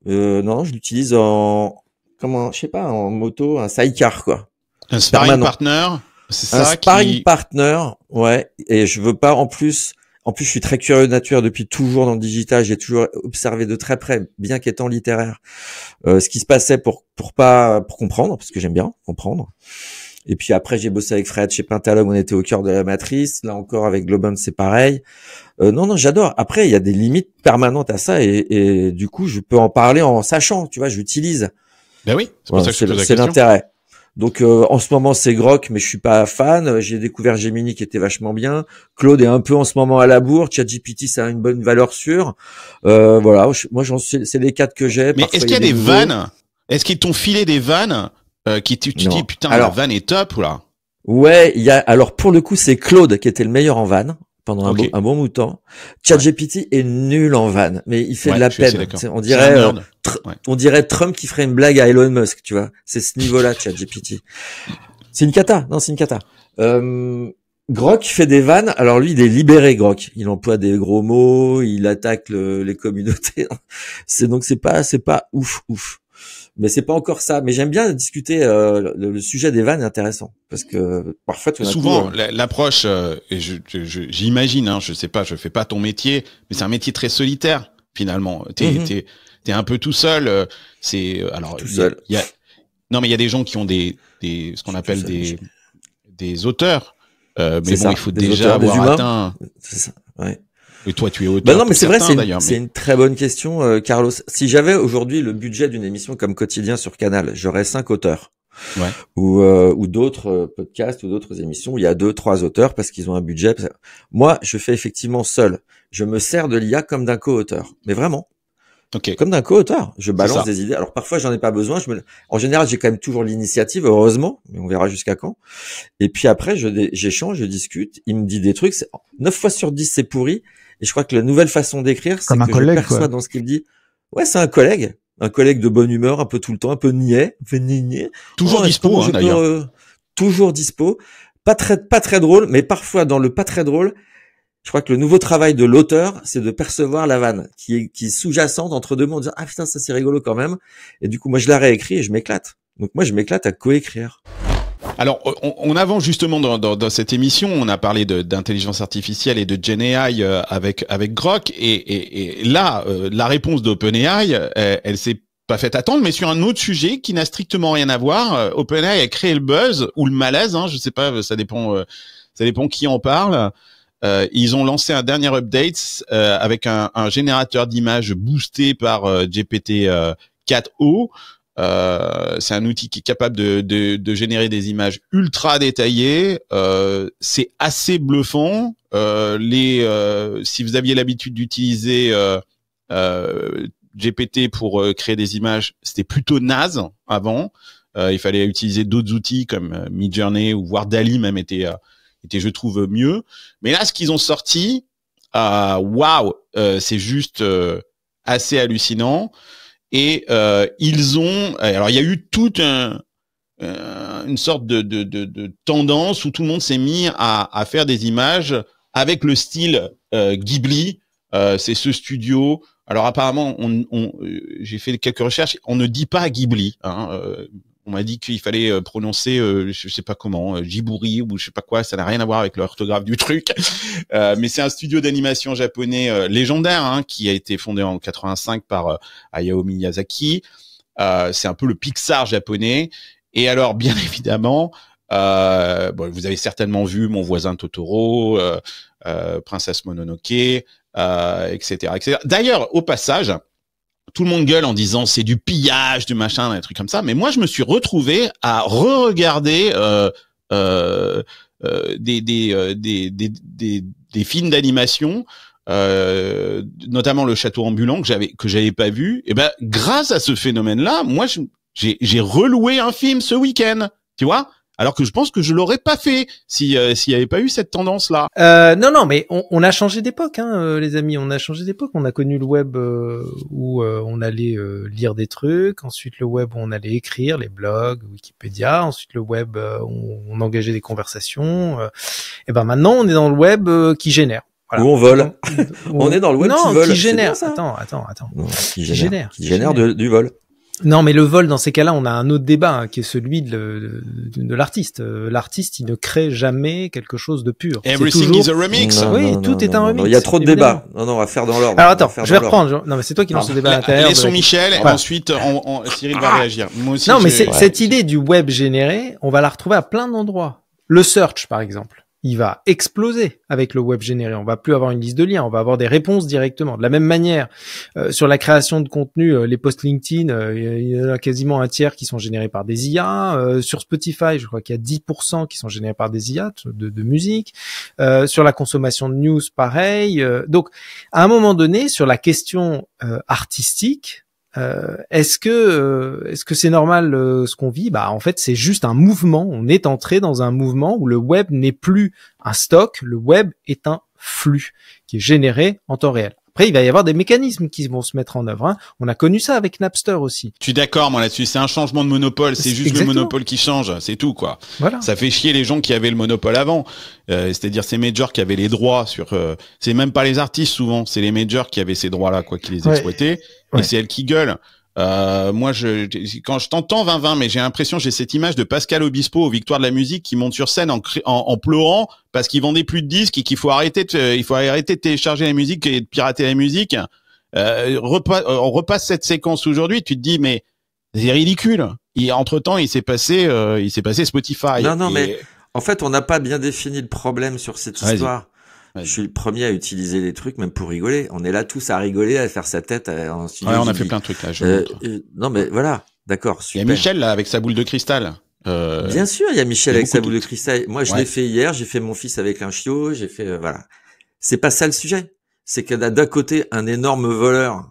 Non, je l'utilise en moto, un sidecar quoi. Un sparring partner, c'est ça. Un sparring partner, ouais. Et je veux pas en plus, je suis très curieux de nature depuis toujours dans le digital. J'ai toujours observé de très près, bien qu'étant littéraire, ce qui se passait pour comprendre, parce que j'aime bien comprendre. Et puis après, j'ai bossé avec Fred chez Pentalog, on était au cœur de la matrice. Là encore, avec Globant, c'est pareil. Non, j'adore. Après, il y a des limites permanentes à ça et du coup, je peux en parler en sachant, tu vois, j'utilise. Ben oui, c'est pour ça que je pose la question. C'est l'intérêt. Donc en ce moment c'est Grok, mais je suis pas fan. J'ai découvert Gemini qui était vachement bien. Claude est un peu en ce moment à la bourre. ChatGPT ça a une bonne valeur sûre. Voilà, moi c'est les 4 que j'ai. Mais est-ce qu'il y a des vannes? Est-ce qu'ils t'ont filé des vannes qui tu dis putain la vanne est top ou là? Ouais, il y a alors pour le coup c'est Claude qui était le meilleur en vanne pendant un bon bout de temps. ChatGPT est nul en vanne, mais il fait de la peine. On dirait Trump qui ferait une blague à Elon Musk, tu vois. C'est ce niveau-là, ChatGPT. C'est une cata. Non, c'est une cata. Grok fait des vannes. Alors lui, il est libéré, Grok. Il emploie des gros mots, il attaque les communautés. C'est pas ouf. Mais c'est pas encore ça. Mais j'aime bien discuter. Le sujet des vannes est intéressant parce que parfois souvent l'approche. Et j'imagine. Hein, je sais pas. Je fais pas ton métier, mais c'est un métier très solitaire finalement. T'es un peu tout seul. Alors tout seul. Il y a des gens qui ont ce qu'on appelle des auteurs. Mais bon, il faut déjà avoir atteint. C'est ça. Ouais. Et toi, tu es auteur. Non, mais c'est vrai, c'est une très bonne question, Carlos. Si j'avais aujourd'hui le budget d'une émission comme Quotidien sur Canal, j'aurais 5 auteurs. Ouais. Ou d'autres podcasts ou d'autres émissions où il y a 2-3 auteurs parce qu'ils ont un budget. Moi, je fais effectivement seul. Je me sers de l'IA comme d'un co-auteur. Mais vraiment. Okay. Comme d'un co-auteur. Je balance des idées. Alors parfois, j'en ai pas besoin. En général, j'ai quand même toujours l'initiative, heureusement. Mais on verra jusqu'à quand. Et puis après, j'échange, je discute. Il me dit des trucs. 9 fois sur 10, c'est pourri. Et je crois que la nouvelle façon d'écrire, c'est que je perçois dans ce qu'il me dit. Ouais, c'est un collègue de bonne humeur, un peu tout le temps, un peu niais. Toujours dispo, hein, d'ailleurs. Toujours dispo. Pas très drôle, mais parfois dans le pas très drôle, je crois que le nouveau travail de l'auteur, c'est de percevoir la vanne qui est sous-jacente entre deux mots en disant ah putain ça c'est rigolo quand même. Et du coup moi je la réécris et je m'éclate. Donc moi je m'éclate à coécrire. Alors, on avance justement dans cette émission. On a parlé d'intelligence artificielle et de Gen AI avec Grok. Et là, la réponse d'OpenAI, elle s'est pas fait attendre, mais sur un autre sujet qui n'a strictement rien à voir. OpenAI a créé le buzz ou le malaise, hein, je sais pas, ça dépend qui en parle. Ils ont lancé un dernier update avec un générateur d'images boosté par GPT-4o. C'est un outil qui est capable de générer des images ultra détaillées. C'est assez bluffant. Si vous aviez l'habitude d'utiliser GPT pour créer des images, c'était plutôt naze avant. Il fallait utiliser d'autres outils comme Midjourney ou voire DALL-E même était je trouve mieux. Mais là, ce qu'ils ont sorti, waouh, c'est juste assez hallucinant. Et ils ont, alors il y a eu toute une sorte de tendance où tout le monde s'est mis à faire des images avec le style Ghibli. C'est ce studio. Alors apparemment, j'ai fait quelques recherches. On ne dit pas Ghibli. Hein, on m'a dit qu'il fallait prononcer, je sais pas comment, Ghiburi ou je sais pas quoi. Ça n'a rien à voir avec l'orthographe du truc. Mais c'est un studio d'animation japonais légendaire, hein, qui a été fondé en 85 par Hayao Miyazaki. C'est un peu le Pixar japonais. Et alors, bien évidemment, vous avez certainement vu Mon voisin Totoro, Princesse Mononoke, etc., etc. D'ailleurs, au passage, tout le monde gueule en disant c'est du pillage, du machin, des trucs comme ça. Mais moi, je me suis retrouvé à re-regarder des films d'animation, notamment Le Château ambulant que j'avais pas vu. Et ben, grâce à ce phénomène-là, moi, j'ai reloué un film ce week-end. Tu vois? Alors que je pense que je l'aurais pas fait s'il y avait pas eu cette tendance-là. Non, mais on a changé d'époque, hein, les amis. On a changé d'époque. On a connu le web où on allait lire des trucs. Ensuite, le web où on allait écrire, les blogs, Wikipédia. Ensuite, le web où on engageait des conversations. Et ben maintenant, on est dans le web qui génère. Voilà. Où on vole. On est dans le web qui vole. Qui génère. Bien, attends. Non, qui génère. Du vol. Non, mais le vol, dans ces cas-là, on a un autre débat hein, qui est celui de l'artiste. L'artiste, il ne crée jamais quelque chose de pur. Everything is a remix. Oui, tout est un remix. Il y a trop de débats. Non, on va faire dans l'ordre. Alors attends, je vais reprendre. Non, mais c'est toi qui lance le débat à l'intérieur. Laissons Michel, et ensuite Cyril va réagir. Moi aussi. Non, mais cette idée du web généré, on va la retrouver à plein d'endroits. Le search, par exemple. Il va exploser avec le web généré. On va plus avoir une liste de liens, on va avoir des réponses directement. De la même manière, sur la création de contenu, les posts LinkedIn, il y en a quasiment un tiers qui sont générés par des IA. Sur Spotify, je crois qu'il y a 10% qui sont générés par des IA de musique. Sur la consommation de news, pareil. Donc, à un moment donné, sur la question artistique, est-ce que c'est normal ce qu'on vit? Bah en fait c'est juste un mouvement. On est entré dans un mouvement où le web n'est plus un stock, le web est un flux qui est généré en temps réel. Après il va y avoir des mécanismes qui vont se mettre en œuvre. Hein. On a connu ça avec Napster aussi. Je suis d'accord moi là-dessus. C'est un changement de monopole. C'est juste exactement. le monopole qui change. C'est tout quoi. Voilà. Ça fait chier les gens qui avaient le monopole avant. C'est-à-dire ces majors qui avaient les droits sur. C'est même pas les artistes souvent. C'est les majors qui avaient ces droits-là quoi, qui les exploitaient. Ouais. Et c'est elles qui gueulent. Moi, quand je t'entends 20-20, mais j'ai l'impression, j'ai cette image de Pascal Obispo aux Victoires de la musique qui monte sur scène en pleurant parce qu'il vendait plus de disques et qu'il faut arrêter de télécharger la musique et de pirater la musique. On repasse cette séquence aujourd'hui, tu te dis, mais c'est ridicule. Entre-temps, il s'est passé Spotify. Non, mais en fait, on n'a pas bien défini le problème sur cette histoire. Je suis le premier à utiliser les trucs, même pour rigoler. On est là tous à rigoler, à faire sa tête en studio. Ouais, on a fait plein de trucs là. Non, mais voilà, d'accord. Super. Il y a Michel là avec sa boule de cristal. Bien sûr, il y a Michel avec sa boule de cristal. Moi, je l'ai fait hier. J'ai fait mon fils avec un chiot. J'ai fait voilà. C'est pas ça le sujet. C'est qu'il y a d'un côté un énorme voleur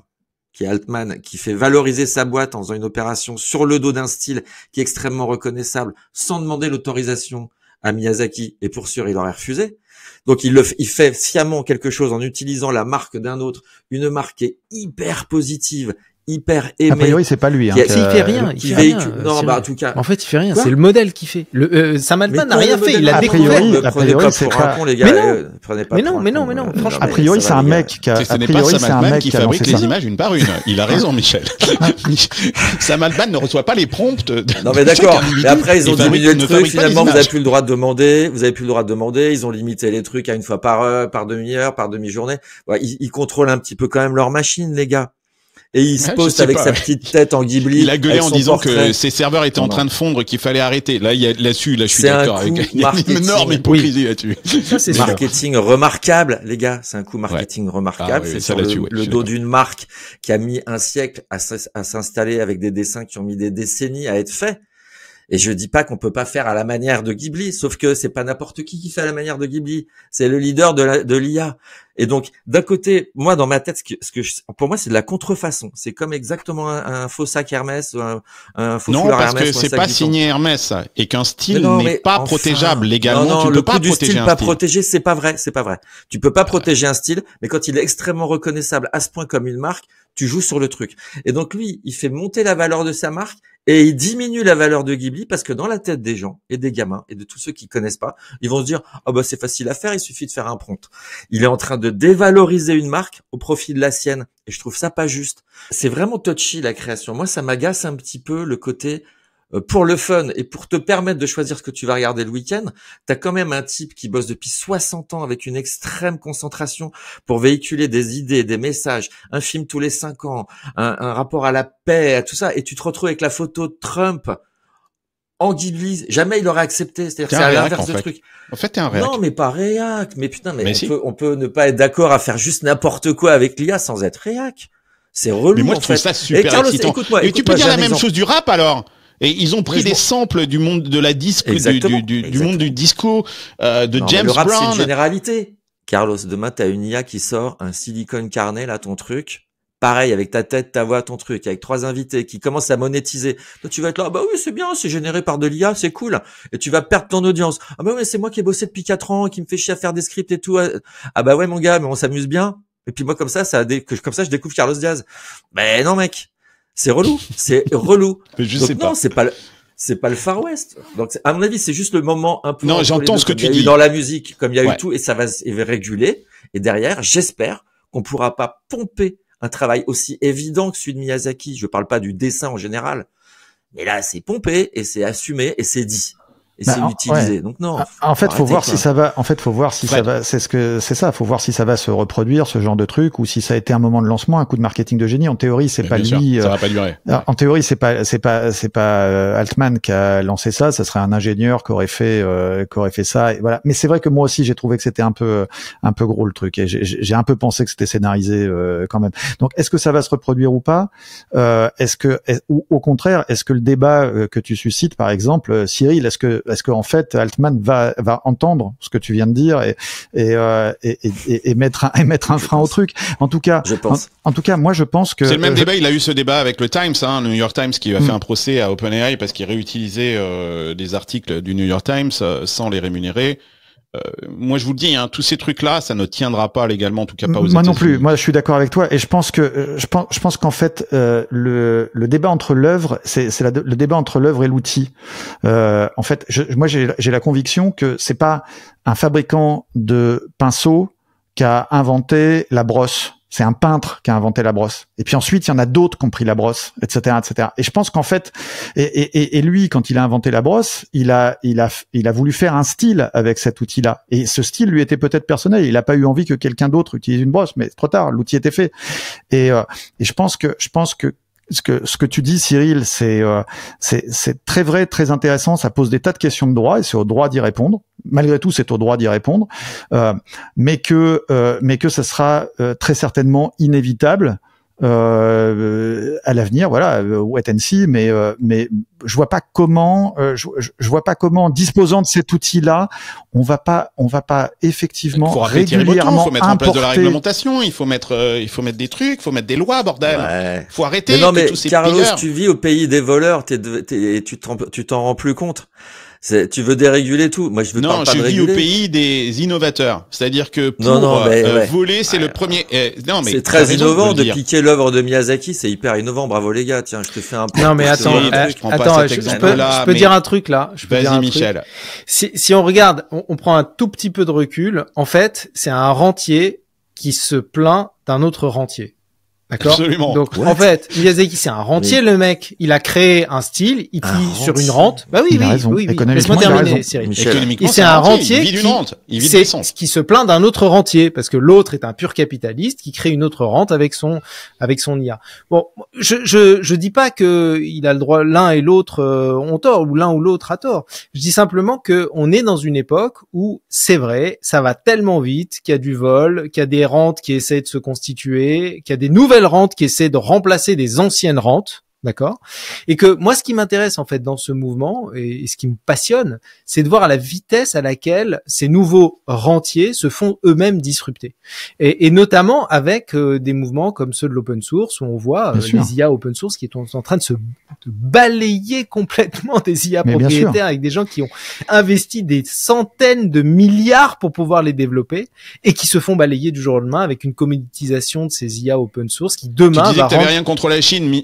qui est Altman, qui fait valoriser sa boîte en faisant une opération sur le dos d'un style qui est extrêmement reconnaissable, sans demander l'autorisation à Miyazaki. Et pour sûr, il aurait refusé. Donc il fait sciemment quelque chose en utilisant la marque d'un autre, une marque qui est hyper positive, hyper aimée. A priori, c'est pas lui. Hein, il fait rien. Il fait rien. Non, bah en tout cas. En fait, il fait rien. C'est le modèle qui fait. Sam Altman n'a rien fait. Il a découvert. A priori, c'est pas con, les gars. Mais non. Franchement, a priori, c'est un mec qui a. Ce n'est pas Sam Altman qui fabrique les images une par une. Il a raison, Michel. Sam Altman ne reçoit pas les prompts. Non, mais d'accord. Et après, ils ont diminué le truc. Finalement, vous avez plus le droit de demander. Ils ont limité les trucs à une fois par heure, par demi-heure, par demi-journée. Ils contrôlent un petit peu quand même leur machine, les gars. Et il se poste avec sa petite tête en Ghibli. Il a gueulé en disant que ses serveurs étaient en train de fondre, qu'il fallait arrêter. Là, là-dessus, je suis d'accord avec. Il y a une énorme hypocrisie là-dessus. Ça, c'est marketing remarquable, les gars. C'est un coup marketing remarquable. C'est sur le dos d'une marque qui a mis un siècle à s'installer avec des dessins qui ont mis des décennies à être faits. Et je dis pas qu'on peut pas faire à la manière de Ghibli, sauf que c'est pas n'importe qui fait à la manière de Ghibli. C'est le leader de l'IA. Et donc, d'un côté, moi, dans ma tête, pour moi, c'est de la contrefaçon. C'est comme exactement un faux sac Hermès, un faux foulard Hermès. Non, parce que c'est pas signé Hermès, ça. Et qu'un style n'est pas protégeable légalement. Tu peux pas protéger un style. Le coup du style pas protégé, c'est pas vrai. Tu peux pas protéger un style, mais quand il est extrêmement reconnaissable à ce point comme une marque, tu joues sur le truc. Et donc, lui, il fait monter la valeur de sa marque et il diminue la valeur de Ghibli parce que dans la tête des gens et des gamins et de tous ceux qui connaissent pas, ils vont se dire, ah bah, c'est facile à faire, il suffit de faire un prompt. Il est en train de dévaloriser une marque au profit de la sienne. Et je trouve ça pas juste. C'est vraiment touchy, la création. Moi, ça m'agace un petit peu le côté, pour le fun et pour te permettre de choisir ce que tu vas regarder le week-end, t'as quand même un type qui bosse depuis 60 ans avec une extrême concentration pour véhiculer des idées, des messages, un film tous les 5 ans, un rapport à la paix, à tout ça, et tu te retrouves avec la photo de Trump en Ghibli. Jamais il aurait accepté. C'est-à-dire c'est à l'inverse de truc. En fait, t'es un réac. Non, mais pas réac. Mais putain, on peut ne pas être d'accord à faire juste n'importe quoi avec l'IA sans être réac. C'est relou. Mais moi, je trouve ça super excitant. Mais tu peux dire la même chose du rap, alors? Et ils ont pris des samples du monde de la disque, du monde du disco, de James Brown. Le rap, c'est une généralité. Carlos, demain, t'as une IA qui sort un silicone carnet, là, ton truc. pareil, avec ta tête, ta voix, ton truc, avec 3 invités qui commencent à monétiser. Toi, tu vas être là, bah oui, c'est bien, c'est généré par de l'IA, c'est cool. Et tu vas perdre ton audience. Ah bah ouais, c'est moi qui ai bossé depuis 4 ans, qui me fait chier à faire des scripts et tout. Ah bah ouais, mon gars, mais on s'amuse bien. Et puis moi, comme ça, comme ça, je découvre Carlos Diaz. Ben non, mec. C'est relou. C'est relou. Mais je Donc, sais non, pas. c'est pas le Far West. Donc, à mon avis, c'est juste le moment un peu. Non, j'entends ce que tu dis. Dans la musique, comme il y a Ouais. eu tout, et ça va réguler. Et derrière, j'espère qu'on pourra pas pomper un travail aussi évident que celui de Miyazaki. Je parle pas du dessin en général. Mais là, c'est pompé, et c'est assumé, et c'est dit. Et c'est utilisé. Ouais. Donc non. En fait, faut voir si ça va. En fait, faut voir si Fred. ça va. C'est ça. Faut voir si ça va se reproduire, ce genre de truc, ou si ça a été un moment de lancement, un coup de marketing de génie. En théorie, c'est pas Bien lui. sûr, ça va pas durer. En théorie, c'est pas Altman qui a lancé ça. Ça serait un ingénieur qui aurait fait ça. Et voilà. Mais c'est vrai que moi aussi, j'ai trouvé que c'était un peu gros le truc. Et j'ai un peu pensé que c'était scénarisé quand même. Donc, est-ce que ça va se reproduire ou pas ou au contraire, est-ce que le débat que tu suscites, par exemple, Cyril, est-ce que en fait Altman va entendre ce que tu viens de dire et mettre un frein au truc. En tout cas, je pense. En tout cas, moi je pense que c'est le même débat. Il a eu ce débat avec le Times, le New York Times, qui a fait un procès à OpenAI parce qu'il réutilisait des articles du New York Times sans les rémunérer. Moi, je vous le dis, tous ces trucs-là, ça ne tiendra pas légalement, en tout cas pas aux États-Unis. Moi non plus. Moi, je suis d'accord avec toi, et je pense qu'en fait, le débat entre l'œuvre, c'est le débat entre l'œuvre et l'outil. En fait, moi, j'ai la conviction que c'est pas un fabricant de pinceaux qui a inventé la brosse. C'est un peintre qui a inventé la brosse. Et puis ensuite, il y en a d'autres qui ont pris la brosse, etc., etc. Et je pense qu'en fait, et lui, quand il a inventé la brosse, il a voulu faire un style avec cet outil-là. Et ce style lui était peut-être personnel. Il n'a pas eu envie que quelqu'un d'autre utilise une brosse, mais c'est trop tard. L'outil était fait. Et je pense que ce que tu dis, Cyril, c'est très vrai, très intéressant. Ça pose des tas de questions de droit, et c'est au droit d'y répondre. Malgré tout, c'est au droit d'y répondre, mais que ça sera très certainement inévitable à l'avenir. Voilà, wait and see. Mais je vois pas comment, disposant de cet outil-là, on va pas effectivement régulièrement il faut mettre en place de la importer. réglementation. Il faut mettre des trucs, il faut mettre des lois, bordel. Ouais. Faut arrêter. Mais non, mais tous ces Carlos, pilleurs. tu vis au pays des voleurs, tu t'en rends plus compte. Tu veux déréguler tout. Moi, je veux Non, pas je de vis réguler. au pays des innovateurs. C'est-à-dire que pour ouais. voler, c'est le premier. Non, mais c'est t'as très raison innovant le de dire. piquer l'œuvre de Miyazaki. C'est hyper innovant. Bravo les gars. Tiens, je te fais un. Non mais attends, je prends pas cet exemple-là, je peux mais- dire un truc là. Je peux dire Vas-y, un truc. Michel. Si on regarde, on prend un tout petit peu de recul. En fait, c'est un rentier qui se plaint d'un autre rentier. D'accord. Absolument. Donc What? en fait, Miyazaki c'est un rentier, le mec. Il a créé un style, il Un vit sur rentier. une rente. Bah oui, Il a raison. oui. Économiquement, Laisse-moi il a terminer, raison. Cyril. Michel. Économiquement, Et c'est un rentier Il vit d'une rente. Il vit de c'est l'essence. qui se plaint d'un autre rentier parce que l'autre est un pur capitaliste qui crée une autre rente avec son IA. Bon, je dis pas que il a le droit, l'un et l'autre ont tort ou l'un ou l'autre a tort. Je dis simplement que on est dans une époque où c'est vrai, ça va tellement vite qu'il y a du vol, qu'il y a des rentes qui essaient de se constituer, qu'il y a des nouvelles rentes qui essaient de remplacer des anciennes rentes. D'accord. Et que moi, ce qui m'intéresse en fait dans ce mouvement et ce qui me passionne, c'est de voir à la vitesse à laquelle ces nouveaux rentiers se font eux-mêmes disrupter. Et notamment avec des mouvements comme ceux de l'open source où on voit Bien sûr. les IA open source qui sont en train de se balayer complètement des IA Mais bien sûr. propriétaires avec des gens qui ont investi des centaines de milliards pour pouvoir les développer et qui se font balayer du jour au lendemain avec une commoditisation de ces IA open source qui Tu demain disais va que t'avais rendre... rien contre la Chine.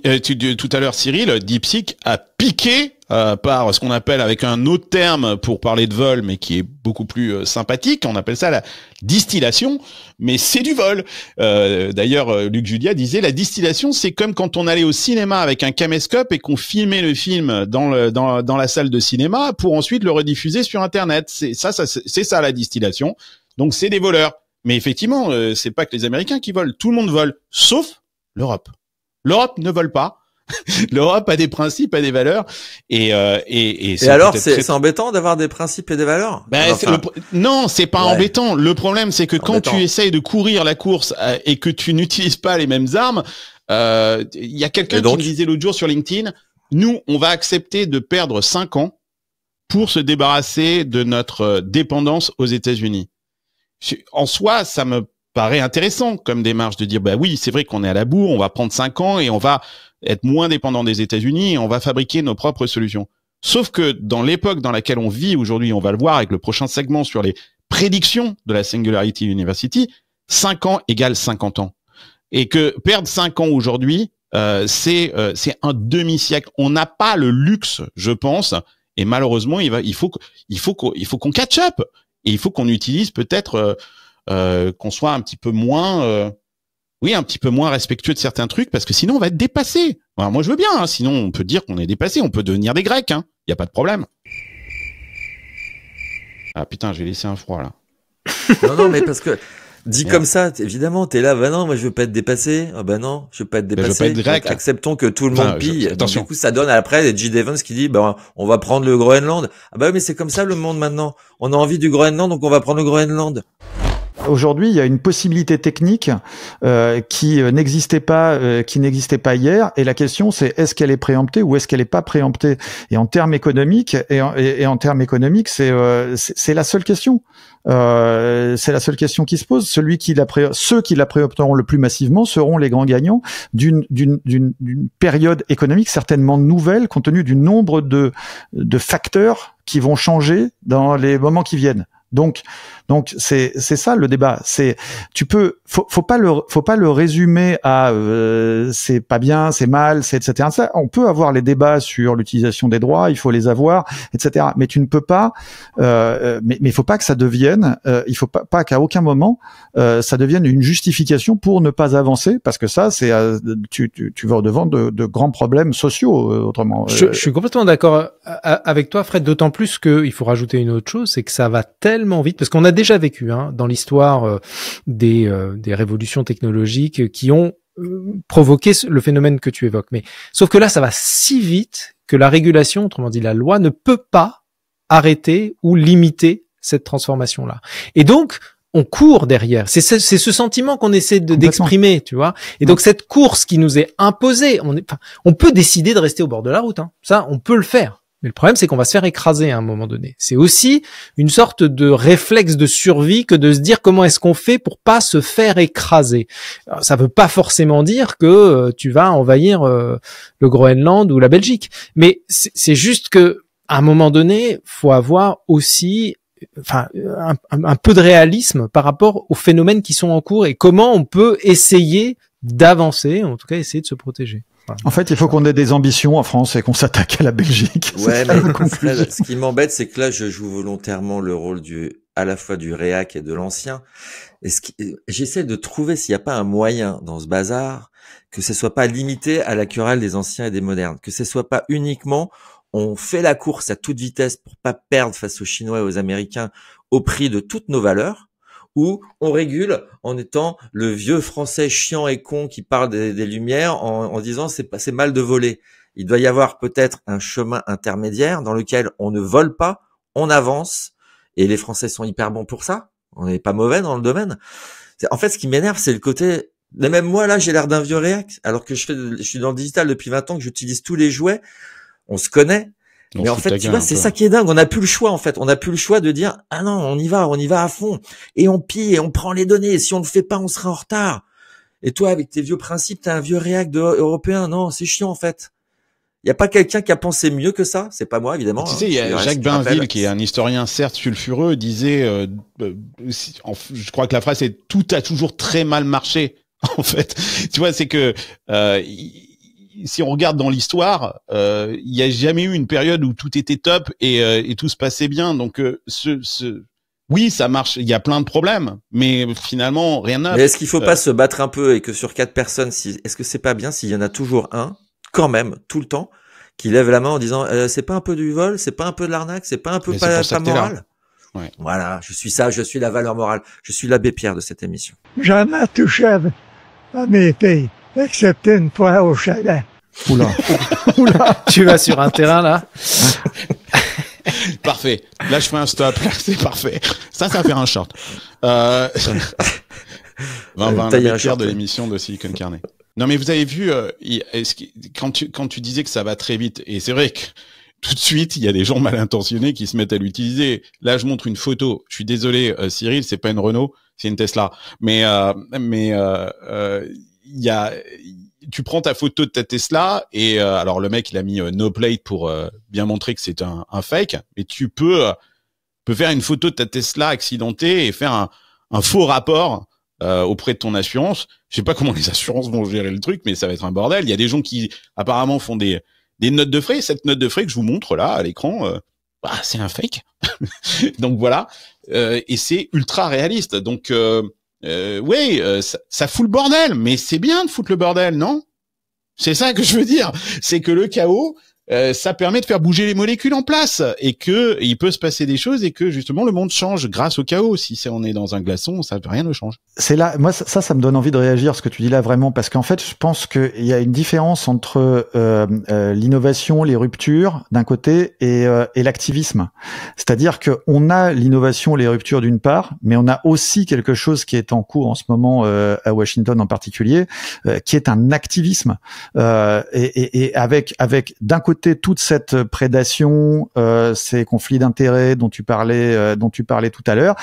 Tout à l'heure, Cyril, DeepSeek a piqué par ce qu'on appelle avec un autre terme pour parler de vol, mais qui est beaucoup plus sympathique. On appelle ça la distillation, mais c'est du vol. D'ailleurs, Luc Julia disait la distillation, c'est comme quand on allait au cinéma avec un caméscope et qu'on filmait le film dans la salle de cinéma pour ensuite le rediffuser sur Internet. C'est ça la distillation. Donc c'est des voleurs. Mais effectivement, c'est pas que les Américains qui volent. Tout le monde vole, sauf l'Europe. L'Europe ne vole pas. L'Europe a des principes, a des valeurs, et alors, peut-être c'est embêtant d'avoir des principes et des valeurs. Ben, Enfin, non, c'est pas ouais. embêtant. Le problème, c'est que quand Embêtant. tu essayes de courir la course et que tu n'utilises pas les mêmes armes, il y a quelqu'un Et qui donc me disait l'autre jour sur LinkedIn, nous, on va accepter de perdre 5 ans pour se débarrasser de notre dépendance aux États-Unis. En soi, ça me paraît intéressant comme démarche de dire, bah oui, c'est vrai qu'on est à la bourre, on va prendre 5 ans et on va être moins dépendant des États-Unis et on va fabriquer nos propres solutions. Sauf que dans l'époque dans laquelle on vit aujourd'hui, on va le voir avec le prochain segment sur les prédictions de la Singularity University, 5 ans égale 50 ans. Et que perdre 5 ans aujourd'hui, c'est un demi-siècle. On n'a pas le luxe, je pense, et malheureusement, il faut qu'on catch up. Et il faut qu'on utilise peut-être qu'on soit un petit peu moins respectueux de certains trucs, parce que sinon on va être dépassé. Alors moi je veux bien, hein, sinon on peut dire qu'on est dépassé, on peut devenir des Grecs, hein. Y a pas de problème. Ah putain, j'ai laissé un froid là. Non, mais parce que dit comme ça, évidemment, t'es là, bah non, moi je veux pas être dépassé. Ah bah non, je veux pas être dépassé. Je veux pas être grec. Donc, acceptons que tout le monde pille. Donc, du coup, ça donne après J. Evans qui dit, bah on va prendre le Groenland. Ah bah oui, mais c'est comme ça le monde maintenant. On a envie du Groenland, donc on va prendre le Groenland. Aujourd'hui, il y a une possibilité technique qui n'existait pas hier, et la question c'est est-ce qu'elle est préemptée ou est-ce qu'elle est pas préemptée. Et en termes économiques, c'est la seule question. C'est la seule question qui se pose. Ceux qui la préempteront le plus massivement seront les grands gagnants d'une période économique certainement nouvelle, compte tenu du nombre de facteurs qui vont changer dans les moments qui viennent. Donc c'est ça le débat. Faut pas le résumer à c'est pas bien, c'est mal, c'est etc. Ça, on peut avoir les débats sur l'utilisation des droits, il faut les avoir, etc. Mais tu ne peux pas. Mais il faut pas que ça devienne. Il faut pas qu'à aucun moment ça devienne une justification pour ne pas avancer, parce que ça c'est tu vas au-devant de grands problèmes sociaux autrement. Je suis complètement d'accord avec toi, Fred. D'autant plus que il faut rajouter une autre chose, c'est que ça va tellement vite, parce qu'on a déjà vécu dans l'histoire des révolutions technologiques qui ont provoqué le phénomène que tu évoques. Mais sauf que là, ça va si vite que la régulation, autrement dit la loi, ne peut pas arrêter ou limiter cette transformation-là. Et donc, on court derrière. C'est ce sentiment qu'on essaie d'exprimer, tu vois. Et donc cette course qui nous est imposée, on peut décider de rester au bord de la route. Ça, on peut le faire. Mais le problème, c'est qu'on va se faire écraser à un moment donné. C'est aussi une sorte de réflexe de survie que de se dire comment est-ce qu'on fait pour pas se faire écraser. Alors, ça veut pas forcément dire que tu vas envahir le Groenland ou la Belgique. Mais c'est juste que à un moment donné, faut avoir aussi un peu de réalisme par rapport aux phénomènes qui sont en cours et comment on peut essayer d'avancer, en tout cas essayer de se protéger. Voilà. En fait, il faut qu'on ait des ambitions en France et qu'on s'attaque à la Belgique. Ouais, mais Fred, ce qui m'embête, c'est que là, je joue volontairement le rôle à la fois du réac et de l'ancien. Et j'essaie de trouver s'il n'y a pas un moyen dans ce bazar que ce soit pas limité à la querelle des anciens et des modernes, que ce soit pas uniquement on fait la course à toute vitesse pour pas perdre face aux Chinois et aux Américains au prix de toutes nos valeurs, ou on régule en étant le vieux français chiant et con qui parle des Lumières en disant c'est mal de voler. Il doit y avoir peut-être un chemin intermédiaire dans lequel on ne vole pas, on avance, et les Français sont hyper bons pour ça. On n'est pas mauvais dans le domaine. En fait, ce qui m'énerve, c'est le côté... Mais même moi, là, j'ai l'air d'un vieux réac, alors que je suis dans le digital depuis 20 ans, que j'utilise tous les jouets. On se connaît. Mais en fait, tu vois, c'est ça qui est dingue. On n'a plus le choix, en fait. On n'a plus le choix de dire, ah non, on y va à fond. Et on pille, et on prend les données. Et si on le fait pas, on sera en retard. Et toi, avec tes vieux principes, t'as un vieux réac européen. Non, c'est chiant, en fait. Il y a pas quelqu'un qui a pensé mieux que ça. C'est pas moi, évidemment. Tu sais, il y a Jacques Bainville, qui est un historien, certes, sulfureux, disait, je crois que la phrase c'est tout a toujours très mal marché. En fait, tu vois, c'est que, si on regarde dans l'histoire, il y a jamais eu une période où tout était top et tout se passait bien. Donc oui, ça marche. Il y a plein de problèmes, mais finalement rien n'a. Mais est-ce qu'il faut pas se battre un peu et que sur 4 personnes, est-ce que c'est pas bien s'il y en a toujours un, quand même, tout le temps, qui lève la main en disant c'est pas un peu du vol, c'est pas un peu de l'arnaque, c'est pas un peu pas moral. Ouais. Voilà, je suis la valeur morale, je suis l'abbé Pierre de cette émission. Jamais touché à mes pays. Excepté une fois au chalet. Oula. Tu vas sur un terrain, là. Parfait. Là, je fais un stop. C'est parfait. Ça va faire un short. 20 de l'émission de Silicon Carnet. Non, mais vous avez vu, quand tu disais que ça va très vite, et c'est vrai que tout de suite, il y a des gens mal intentionnés qui se mettent à l'utiliser. Là, je montre une photo. Je suis désolé, Cyril, c'est pas une Renault, c'est une Tesla. Mais il y a, tu prends ta photo de ta Tesla et alors le mec il a mis no plate pour bien montrer que c'est un fake. Mais tu peux faire une photo de ta Tesla accidentée et faire un faux rapport auprès de ton assurance. Je sais pas comment les assurances vont gérer le truc, mais ça va être un bordel. Il y a des gens qui apparemment font des notes de frais. Cette note de frais que je vous montre là à l'écran, c'est un fake. Donc voilà, et c'est ultra réaliste. Donc ça fout le bordel, mais c'est bien de foutre le bordel, non? C'est ça que je veux dire. C'est que le chaos, ça permet de faire bouger les molécules en place et que il peut se passer des choses et que justement le monde change grâce au chaos. Si on est dans un glaçon, rien ne change. C'est là, moi ça me donne envie de réagir ce que tu dis là vraiment parce qu'en fait je pense qu'il y a une différence entre l'innovation, les ruptures d'un côté et l'activisme. C'est-à-dire que on a l'innovation, les ruptures d'une part, mais on a aussi quelque chose qui est en cours en ce moment à Washington en particulier, qui est un activisme et avec d'un côté toute cette prédation, ces conflits d'intérêts dont tu parlais tout à l'heure,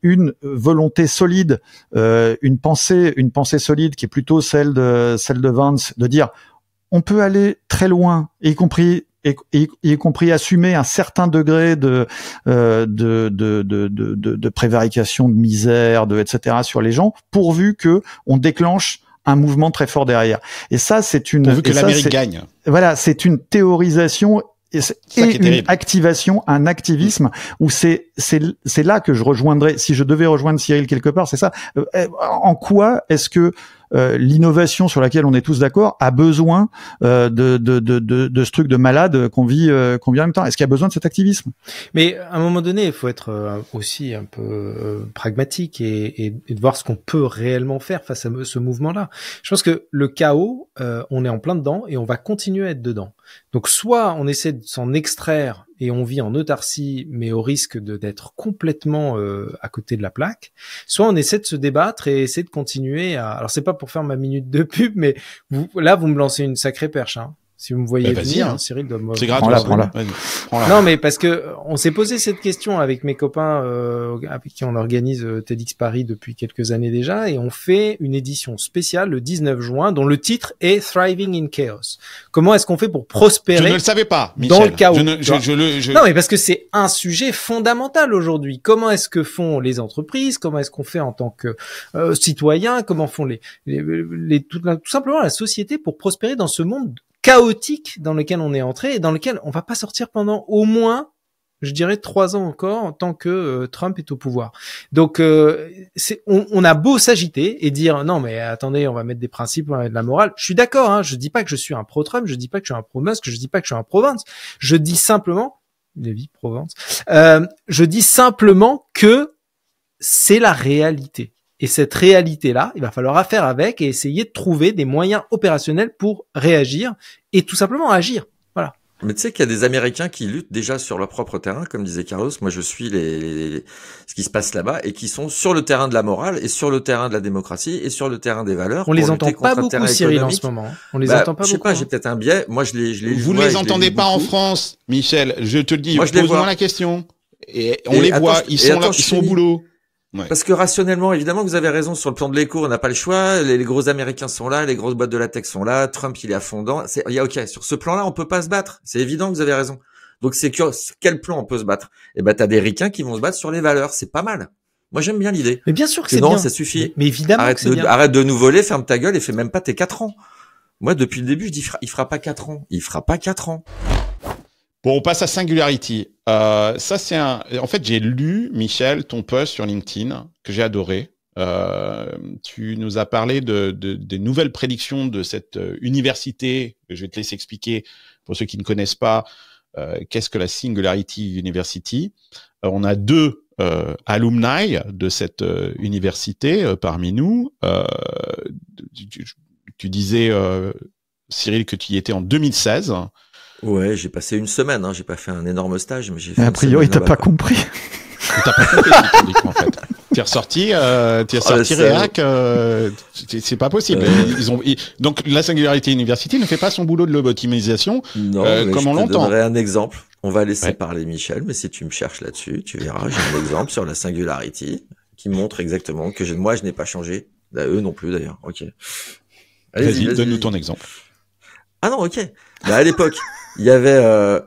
une volonté solide, une pensée solide qui est plutôt celle de Vance, de dire on peut aller très loin, y compris assumer un certain degré de prévarication, de misère, etc. sur les gens, pourvu que on déclenche un mouvement très fort derrière. Et ça, c'est une... Pourvu que l'Amérique gagne. Voilà, c'est une théorisation et une activation, un activisme où c'est là que je rejoindrais, si je devais rejoindre Cyril quelque part, c'est ça. En quoi est-ce que l'innovation sur laquelle on est tous d'accord a besoin de ce truc de malade qu'on vit en même temps? Est-ce qu'il y a besoin de cet activisme? Mais à un moment donné, il faut être aussi un peu pragmatique et de voir ce qu'on peut réellement faire face à ce mouvement-là. Je pense que le chaos, on est en plein dedans et on va continuer à être dedans. Donc soit on essaie de s'en extraire et on vit en autarcie, mais au risque d'être complètement à côté de la plaque, soit on essaie de se débattre et essaie de continuer à... Alors c'est pas pour faire ma minute de pub, mais vous me lancez une sacrée perche, hein. Si vous me voyez venir, Cyril doit me... C'est gratuit. Prends-la. Non, mais parce que on s'est posé cette question avec mes copains avec qui on organise TEDx Paris depuis quelques années déjà, et on fait une édition spéciale le 19 juin dont le titre est Thriving in Chaos. Comment est-ce qu'on fait pour prospérer? Je ne le savais pas, Michel. Dans le chaos. Non, mais parce que c'est un sujet fondamental aujourd'hui. Comment est-ce que font les entreprises? Comment est-ce qu'on fait en tant que citoyen? Comment font tout simplement la société pour prospérer dans ce monde chaotique dans lequel on est entré et dans lequel on va pas sortir pendant au moins, je dirais, 3 ans encore, tant que Trump est au pouvoir. Donc, on a beau s'agiter et dire non, mais attendez, on va mettre des principes, on va mettre de la morale. Je suis d'accord, hein. Je dis pas que je suis un pro-Trump, je dis pas que je suis un pro-Musk, je dis pas que je suis un pro-Vance. Je dis simplement, Provence. Je dis simplement que c'est la réalité. Et cette réalité-là, il va falloir faire avec et essayer de trouver des moyens opérationnels pour réagir et tout simplement agir. Voilà. Mais tu sais qu'il y a des Américains qui luttent déjà sur leur propre terrain, comme disait Carlos. Moi, je suis ce qui se passe là-bas et qui sont sur le terrain de la morale et sur le terrain de la démocratie et sur le terrain des valeurs. On les entend pas beaucoup, Cyril, en ce moment. On les entend pas beaucoup. Je sais pas, j'ai peut-être un biais. Moi, je les Vous ne les entendez pas en France, Michel. Je te le dis. Pose-moi la question. Et on les voit. Ils sont là, ils sont au boulot. Ouais. Parce que rationnellement, évidemment, vous avez raison sur le plan de l'éco, on n'a pas le choix. Les gros Américains sont là, les grosses boîtes de latex sont là. Trump, il est à fond dedans. Ok, sur ce plan-là, on peut pas se battre. C'est évident que vous avez raison. Donc c'est quel plan on peut se battre? Eh ben, t'as des ricains qui vont se battre sur les valeurs. C'est pas mal. Moi, j'aime bien l'idée. Mais bien sûr que c'est bien. Non, ça suffit. Mais évidemment que c'est bien. Arrête de nous voler, ferme ta gueule et fais même pas tes 4 ans. Moi, depuis le début, je dis, il fera pas 4 ans. Il fera pas 4 ans. Bon, on passe à Singularity. Ça, c'est en fait, j'ai lu, Michel, ton post sur LinkedIn, que j'ai adoré. Tu nous as parlé des nouvelles prédictions de cette université. Je vais te laisser expliquer, pour ceux qui ne connaissent pas, qu'est-ce que la Singularity University. On a 2 alumni de cette université parmi nous. Tu disais, Cyril, que tu y étais en 2016. Ouais, j'ai passé une semaine, hein. J'ai pas fait un énorme stage, mais j'ai fait. A priori, t'as pas compris. T'as pas compris ce en fait. T'es ressorti réac, c'est pas possible. Donc la Singularity University ne fait pas son boulot de lobotomisation comme on l'entend. Je te donnerai un exemple. On va laisser parler Michel, mais si tu me cherches là-dessus, tu verras, j'ai un exemple sur la Singularity qui montre exactement que moi je n'ai pas changé. Eux non plus d'ailleurs. Ok. Vas-y, donne-nous ton exemple. Ah non, ok. À l'époque, il y avait,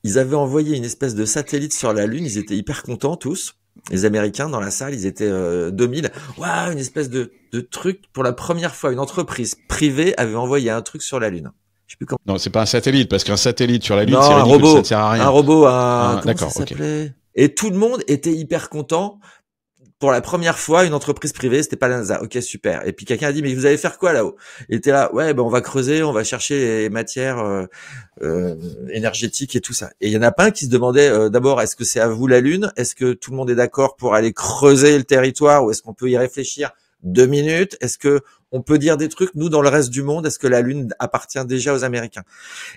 ils avaient envoyé une espèce de satellite sur la Lune. Ils étaient hyper contents tous. Les Américains dans la salle, ils étaient 2000. Waouh, une espèce de truc pour la première fois. Une entreprise privée avait envoyé un truc sur la Lune. Je sais plus comment. Non, c'est pas un satellite parce qu'un satellite sur la Lune, non, c'est ridicule, robot, ça ne sert à rien. Un robot, comment d'accord, ça s'appelait Et tout le monde était hyper content. Pour la première fois, une entreprise privée, c'était pas la NASA. Ok, super. Et puis quelqu'un a dit, mais vous allez faire quoi là-haut? Il était là, ouais, ben on va creuser, on va chercher les matières énergétiques et tout ça. Et il y en a pas un qui se demandait d'abord, est-ce que c'est à vous la Lune? Est-ce que tout le monde est d'accord pour aller creuser le territoire ou est-ce qu'on peut y réfléchir 2 minutes? Est-ce que on peut dire des trucs, nous, dans le reste du monde? Est-ce que la Lune appartient déjà aux Américains?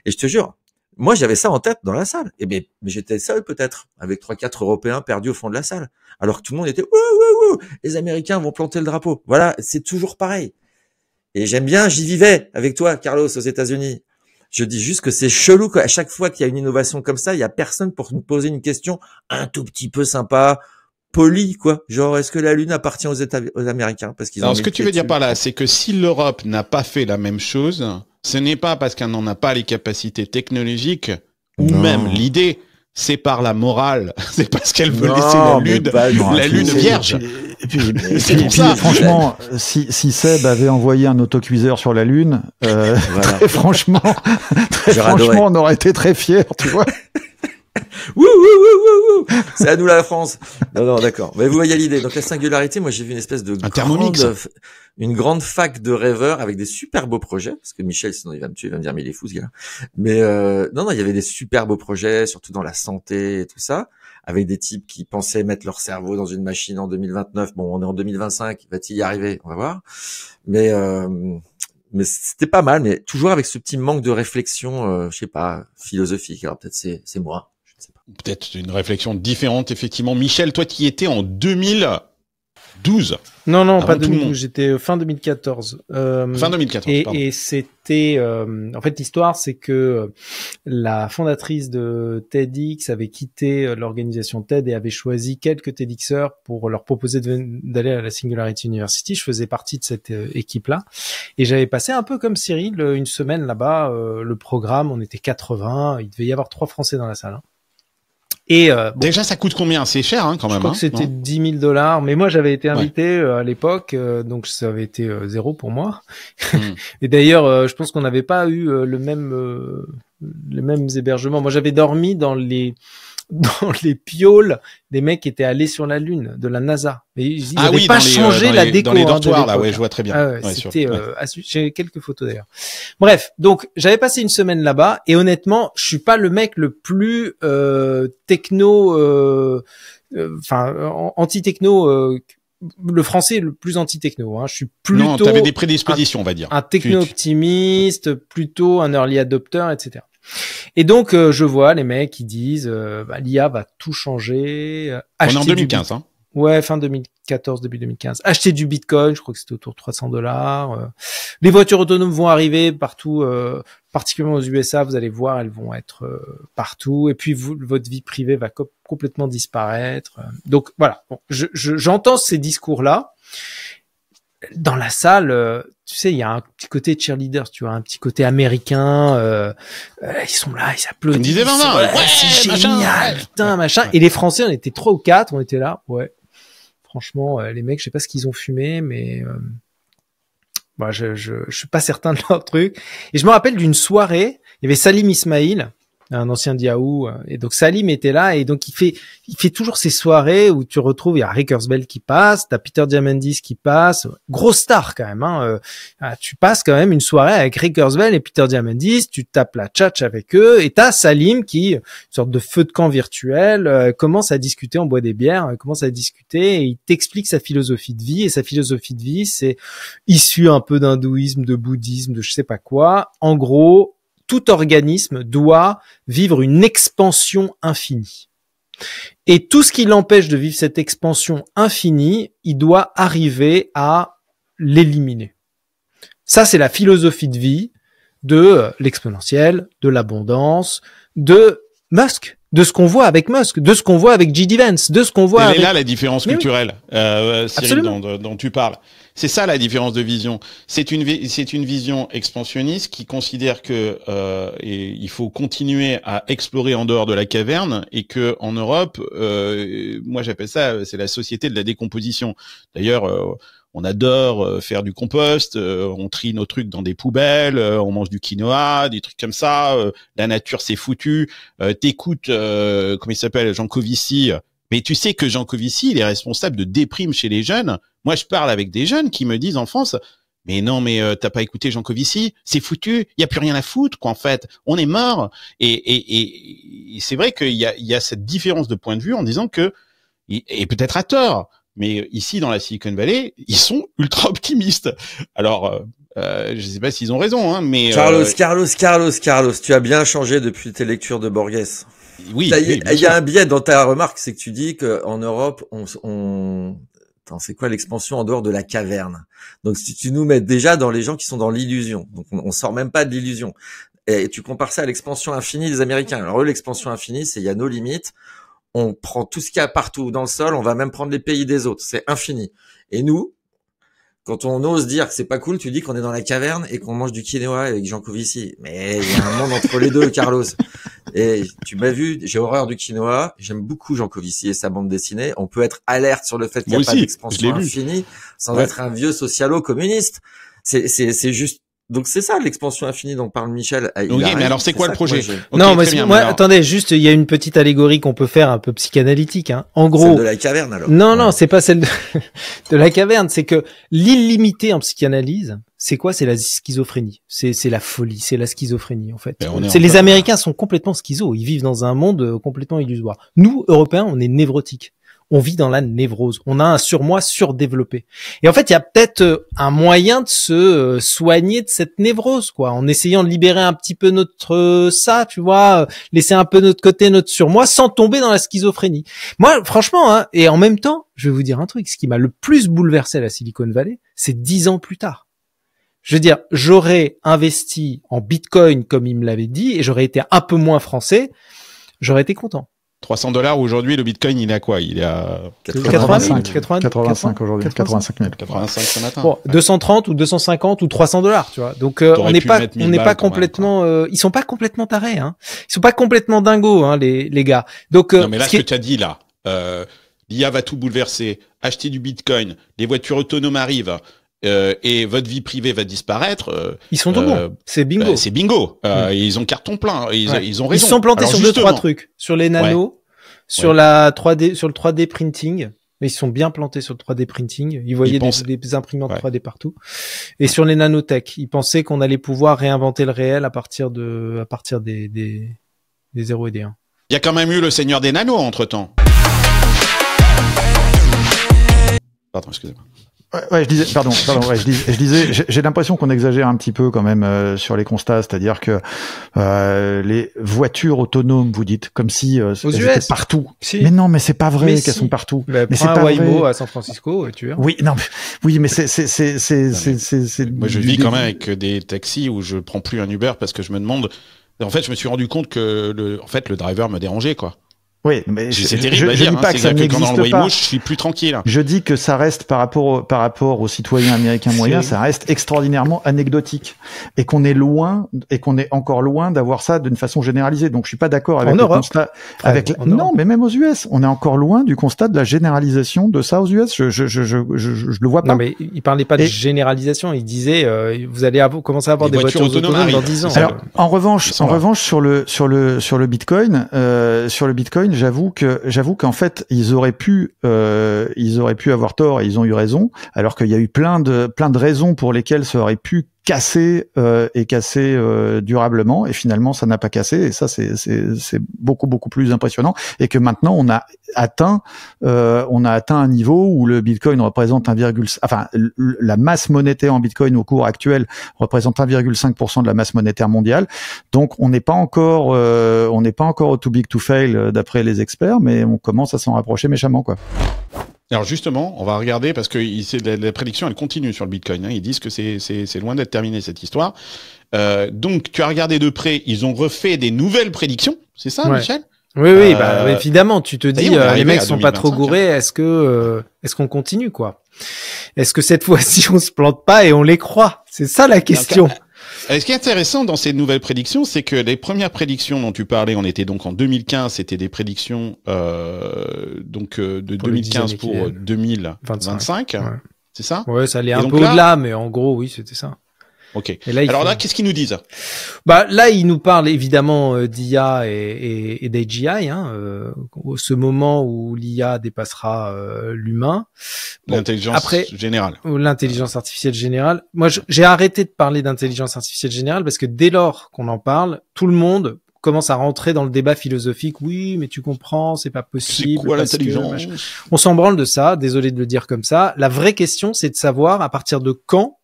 Et je te jure, moi, j'avais ça en tête dans la salle. Et mais j'étais seul peut-être, avec 3-4 Européens perdus au fond de la salle. Alors que tout le monde était ouh, les Américains vont planter le drapeau. Voilà, c'est toujours pareil. Et j'aime bien, j'y vivais avec toi, Carlos, aux États-Unis. Je dis juste que c'est chelou qu'à chaque fois qu'il y a une innovation comme ça, il y a personne pour nous poser une question un tout petit peu sympa, polie, quoi. Genre, est-ce que la Lune appartient aux Américains? Parce qu'ils. Alors, ce que tu veux dire par là, c'est que si l'Europe n'a pas fait la même chose, ce n'est pas parce qu'elle n'en a pas les capacités technologiques ou même l'idée. C'est par la morale, c'est parce qu'elle veut laisser la Lune vierge. Et puis franchement, si Seb avait envoyé un autocuiseur sur la Lune, voilà. franchement, on aurait été très fiers, tu vois. C'est à nous la France. Non, d'accord. Mais vous voyez l'idée. Donc la singularité, moi j'ai vu une espèce de une grande fac de rêveurs avec des super beaux projets. Parce que Michel, sinon il va me tuer, il va me dire mais il est fou ce gars-là. Mais non, il y avait des super beaux projets, surtout dans la santé et tout ça, avec des types qui pensaient mettre leur cerveau dans une machine en 2029. Bon, on est en 2025, va-t-il y arriver? On va voir. Mais c'était pas mal, mais toujours avec ce petit manque de réflexion, je sais pas, philosophique. Alors peut-être c'est moi. Peut-être une réflexion différente, effectivement. Michel, toi, tu y étais en 2012. Non, pas 2012. J'étais fin 2014. Fin 2014, pardon. Et c'était, en fait, l'histoire, c'est que la fondatrice de TEDx avait quitté l'organisation TED et avait choisi quelques TEDxers pour leur proposer d'aller à la Singularity University. Je faisais partie de cette équipe-là. Et j'avais passé un peu comme Cyril une semaine là-bas. Le programme, on était 80. Il devait y avoir 3 Français dans la salle. Et déjà, ça coûte combien? C'est cher, quand même. Je crois que c'était $10,000, mais moi j'avais été invité à l'époque, donc ça avait été 0 pour moi. Et d'ailleurs, je pense qu'on n'avait pas eu les mêmes hébergements. Moi, j'avais dormi dans les pioles des mecs qui étaient allés sur la Lune, de la NASA. Mais ils n'avaient pas changé la déco. Dans les dortoirs, là, ouais, je vois très bien. C'était, j'ai quelques photos d'ailleurs. Bref, donc, j'avais passé une semaine là-bas, et honnêtement, je suis pas le mec le plus, techno, anti-techno, le français est le plus anti-techno, Je suis plutôt. Non, t'avais des prédispositions, on va dire. Un techno-optimiste, plutôt un early adopter, etc. Et donc, je vois les mecs qui disent, l'IA va tout changer. On est en 2015, Ouais, fin 2014, début 2015. Acheter du Bitcoin, je crois que c'était autour de $300. Les voitures autonomes vont arriver partout, particulièrement aux USA. Vous allez voir, elles vont être partout. Et puis, votre vie privée va complètement disparaître. Donc, voilà. Bon, j'entends ces discours-là. Dans la salle, tu sais, il y a un petit côté cheerleader, tu vois, un petit côté américain. Ils sont là, ils applaudissent. Comme disait Vincent, c'est génial, putain, machin. Et les Français, on était 3 ou 4, on était là, ouais. Franchement, les mecs, je sais pas ce qu'ils ont fumé, mais je suis pas certain de leur truc. Et je me rappelle d'une soirée, il y avait Salim Ismail, un ancien de Yahoo, et donc Salim était là, et donc il fait toujours ces soirées où tu retrouves, il y a Ray Kurzweil qui passe, t'as Peter Diamandis qui passe, grosse star quand même, tu passes quand même une soirée avec Ray Kurzweil et Peter Diamandis, tu tapes la tchatch avec eux, et t'as Salim qui, une sorte de feu de camp virtuel, commence à discuter, on boit des bières, commence à discuter, et il t'explique sa philosophie de vie, et sa philosophie de vie, c'est issu un peu d'hindouisme, de bouddhisme, de je sais pas quoi. En gros, tout organisme doit vivre une expansion infinie. Et tout ce qui l'empêche de vivre cette expansion infinie, il doit arriver à l'éliminer. Ça, c'est la philosophie de vie de l'exponentiel, de l'abondance, de Musk, de ce qu'on voit avec Musk, de ce qu'on voit avec J.D. Vance, de ce qu'on voit avec... là la différence culturelle, Cyril, Absolument. dont tu parles. C'est ça la différence de vision. C'est une vision expansionniste qui considère que il faut continuer à explorer en dehors de la caverne et que en Europe, moi j'appelle ça, c'est la société de la décomposition. D'ailleurs, on adore faire du compost, on trie nos trucs dans des poubelles, on mange du quinoa, des trucs comme ça. La nature c'est foutu. T'écoutes, comment il s'appelle, Jean Covici. Mais tu sais que Jean Covici, il est responsable de déprime chez les jeunes. Moi, je parle avec des jeunes qui me disent en France, mais non, mais t'as pas écouté Jean Covici, c'est foutu, il y a plus rien à foutre, quoi, en fait. On est mort. Et c'est vrai qu'il y a cette différence de point de vue en disant que, et peut-être à tort, mais ici dans la Silicon Valley, ils sont ultra optimistes. Alors, je sais pas s'ils ont raison, hein, mais Carlos, tu as bien changé depuis tes lectures de Borges. Oui, il y a un biais dans ta remarque, c'est que tu dis qu'en Europe, Attends, c'est quoi l'expansion en dehors de la caverne? Donc, si tu nous mets déjà dans les gens qui sont dans l'illusion, donc on sort même pas de l'illusion. Et tu compares ça à l'expansion infinie des Américains. Alors eux, l'expansion infinie, c'est il y a nos limites. On prend tout ce qu'il y a partout dans le sol, on va même prendre les pays des autres. C'est infini. Et nous, quand on ose dire que c'est pas cool, tu dis qu'on est dans la caverne et qu'on mange du quinoa avec Jean Covici. Mais il y a un monde entre les deux, Carlos. Et tu m'as vu, j'ai horreur du quinoa. J'aime beaucoup Jean Covici et sa bande dessinée. On peut être alerte sur le fait qu'il n'y a pas d'expansion infinie sans être un vieux socialo-communiste. C'est juste. Donc c'est ça l'expansion infinie dont parle Michel. Oui, mais alors c'est quoi le projet? Non, moi, attendez, juste il y a une petite allégorie qu'on peut faire un peu psychanalytique. Hein. En gros, celle de la caverne alors. Non, c'est pas celle de la caverne. C'est que l'illimité en psychanalyse, c'est quoi? C'est la schizophrénie. C'est la folie, c'est la schizophrénie en fait. C'est les Américains sont complètement schizos. Ils vivent dans un monde complètement illusoire. Nous, Européens, on est névrotiques. On vit dans la névrose. On a un surmoi surdéveloppé. Et en fait, il y a peut-être un moyen de se soigner de cette névrose, quoi, en essayant de libérer un petit peu notre tu vois, laisser un peu de notre côté notre surmoi sans tomber dans la schizophrénie. Moi, franchement, hein, et en même temps, je vais vous dire un truc, ce qui m'a le plus bouleversé à la Silicon Valley, c'est 10 ans plus tard. Je veux dire, j'aurais investi en Bitcoin comme il me l'avait dit et j'aurais été un peu moins français, j'aurais été content. $300 aujourd'hui, le Bitcoin, il est à quoi? Il est à 85 aujourd'hui, 85 000. 85 ce matin. Bon, 230 ou 250 ou $300, tu vois. Donc on n'est pas complètement ils sont pas complètement tarés hein. Ils sont pas complètement dingos hein les gars. Donc non mais là ce que tu as dit là, l'IA va tout bouleverser, acheter du Bitcoin, les voitures autonomes arrivent. Et votre vie privée va disparaître. Ils sont tout bons. C'est bingo. C'est bingo. Ils ont carton plein. Ils ont raison. Ils se sont plantés sur 2-3 trucs. Sur les nanos, sur la 3D, sur le 3D printing. Mais ils sont bien plantés sur le 3D printing. Ils voyaient des imprimantes 3D partout. Et sur les nanotech, ils pensaient qu'on allait pouvoir réinventer le réel à partir des 0 et des 1. Il y a quand même eu le Seigneur des Nanos entre-temps. Pardon, excusez-moi. Ouais, je disais, j'ai l'impression qu'on exagère un petit peu quand même sur les constats, c'est-à-dire que les voitures autonomes, vous dites, comme si elles étaient partout. Si. Mais non, mais c'est pas vrai qu'elles sont partout. Mais c'est pas Waymo à San Francisco, tu vois. Oui, non, mais c'est. Moi, je vis quand même avec des taxis où je prends plus un Uber parce que je me demande. En fait, je me suis rendu compte que le driver me dérangeait, quoi. Oui, mais c'est terrible à dire. Je dis pas que ça n'existe pas. Je suis plus tranquille. Je dis que ça reste par rapport aux citoyens américains moyens, ça reste extraordinairement anecdotique et qu'on est encore loin d'avoir ça d'une façe généralisée. Donc je suis pas d'accord avec le constat. Non, mais même aux US, on est encore loin du constat de la généralisation de ça aux US. Je le vois pas. Non, mais il parlait pas de généralisation. Il disait vous allez commencer à avoir des voitures autonomes dans 10 ans. Alors en revanche sur le Bitcoin, j'avoue qu'en fait ils auraient pu avoir tort et ils ont eu raison, alors qu'il y a eu plein de raisons pour lesquelles ça aurait pu casser durablement, et finalement ça n'a pas cassé, et ça c'est beaucoup plus impressionnant, et que maintenant on a atteint un niveau où le Bitcoin représente la masse monétaire en Bitcoin au cours actuel représente 1,5% de la masse monétaire mondiale. Donc on n'est pas encore au too big to fail d'après les experts, mais on commence à s'en rapprocher méchamment, quoi. Alors justement, on va regarder parce que la prédiction elle continue sur le Bitcoin. Ils disent que c'est loin d'être terminé cette histoire. Donc tu as regardé de près, ils ont refait des nouvelles prédictions, c'est ça, Michel? Oui, évidemment. Tu te dis, les mecs sont pas trop gourés. Est-ce qu'on continue, quoi? Est-ce que cette fois-ci on se plante pas et on les croit? C'est ça la question. Ce qui est intéressant dans ces nouvelles prédictions, c'est que les premières prédictions dont tu parlais, on était donc en 2015, c'était des prédictions de 2015 pour 2025, ouais. C'est ça? Ouais, ça allait un peu au-delà, mais en gros, oui, c'était ça. Ok. Alors là, qu'est-ce qu'ils nous disent? Là, ils nous parlent évidemment d'IA et d'AGI, ce moment où l'IA dépassera l'humain. L'intelligence générale. L'intelligence artificielle générale. Moi, j'ai arrêté de parler d'intelligence artificielle générale parce que dès lors qu'on en parle, tout le monde commence à rentrer dans le débat philosophique. Oui, mais tu comprends, c'est pas possible. C'est quoi l'intelligence? On s'en branle de ça. Désolé de le dire comme ça. La vraie question, c'est de savoir à partir de quand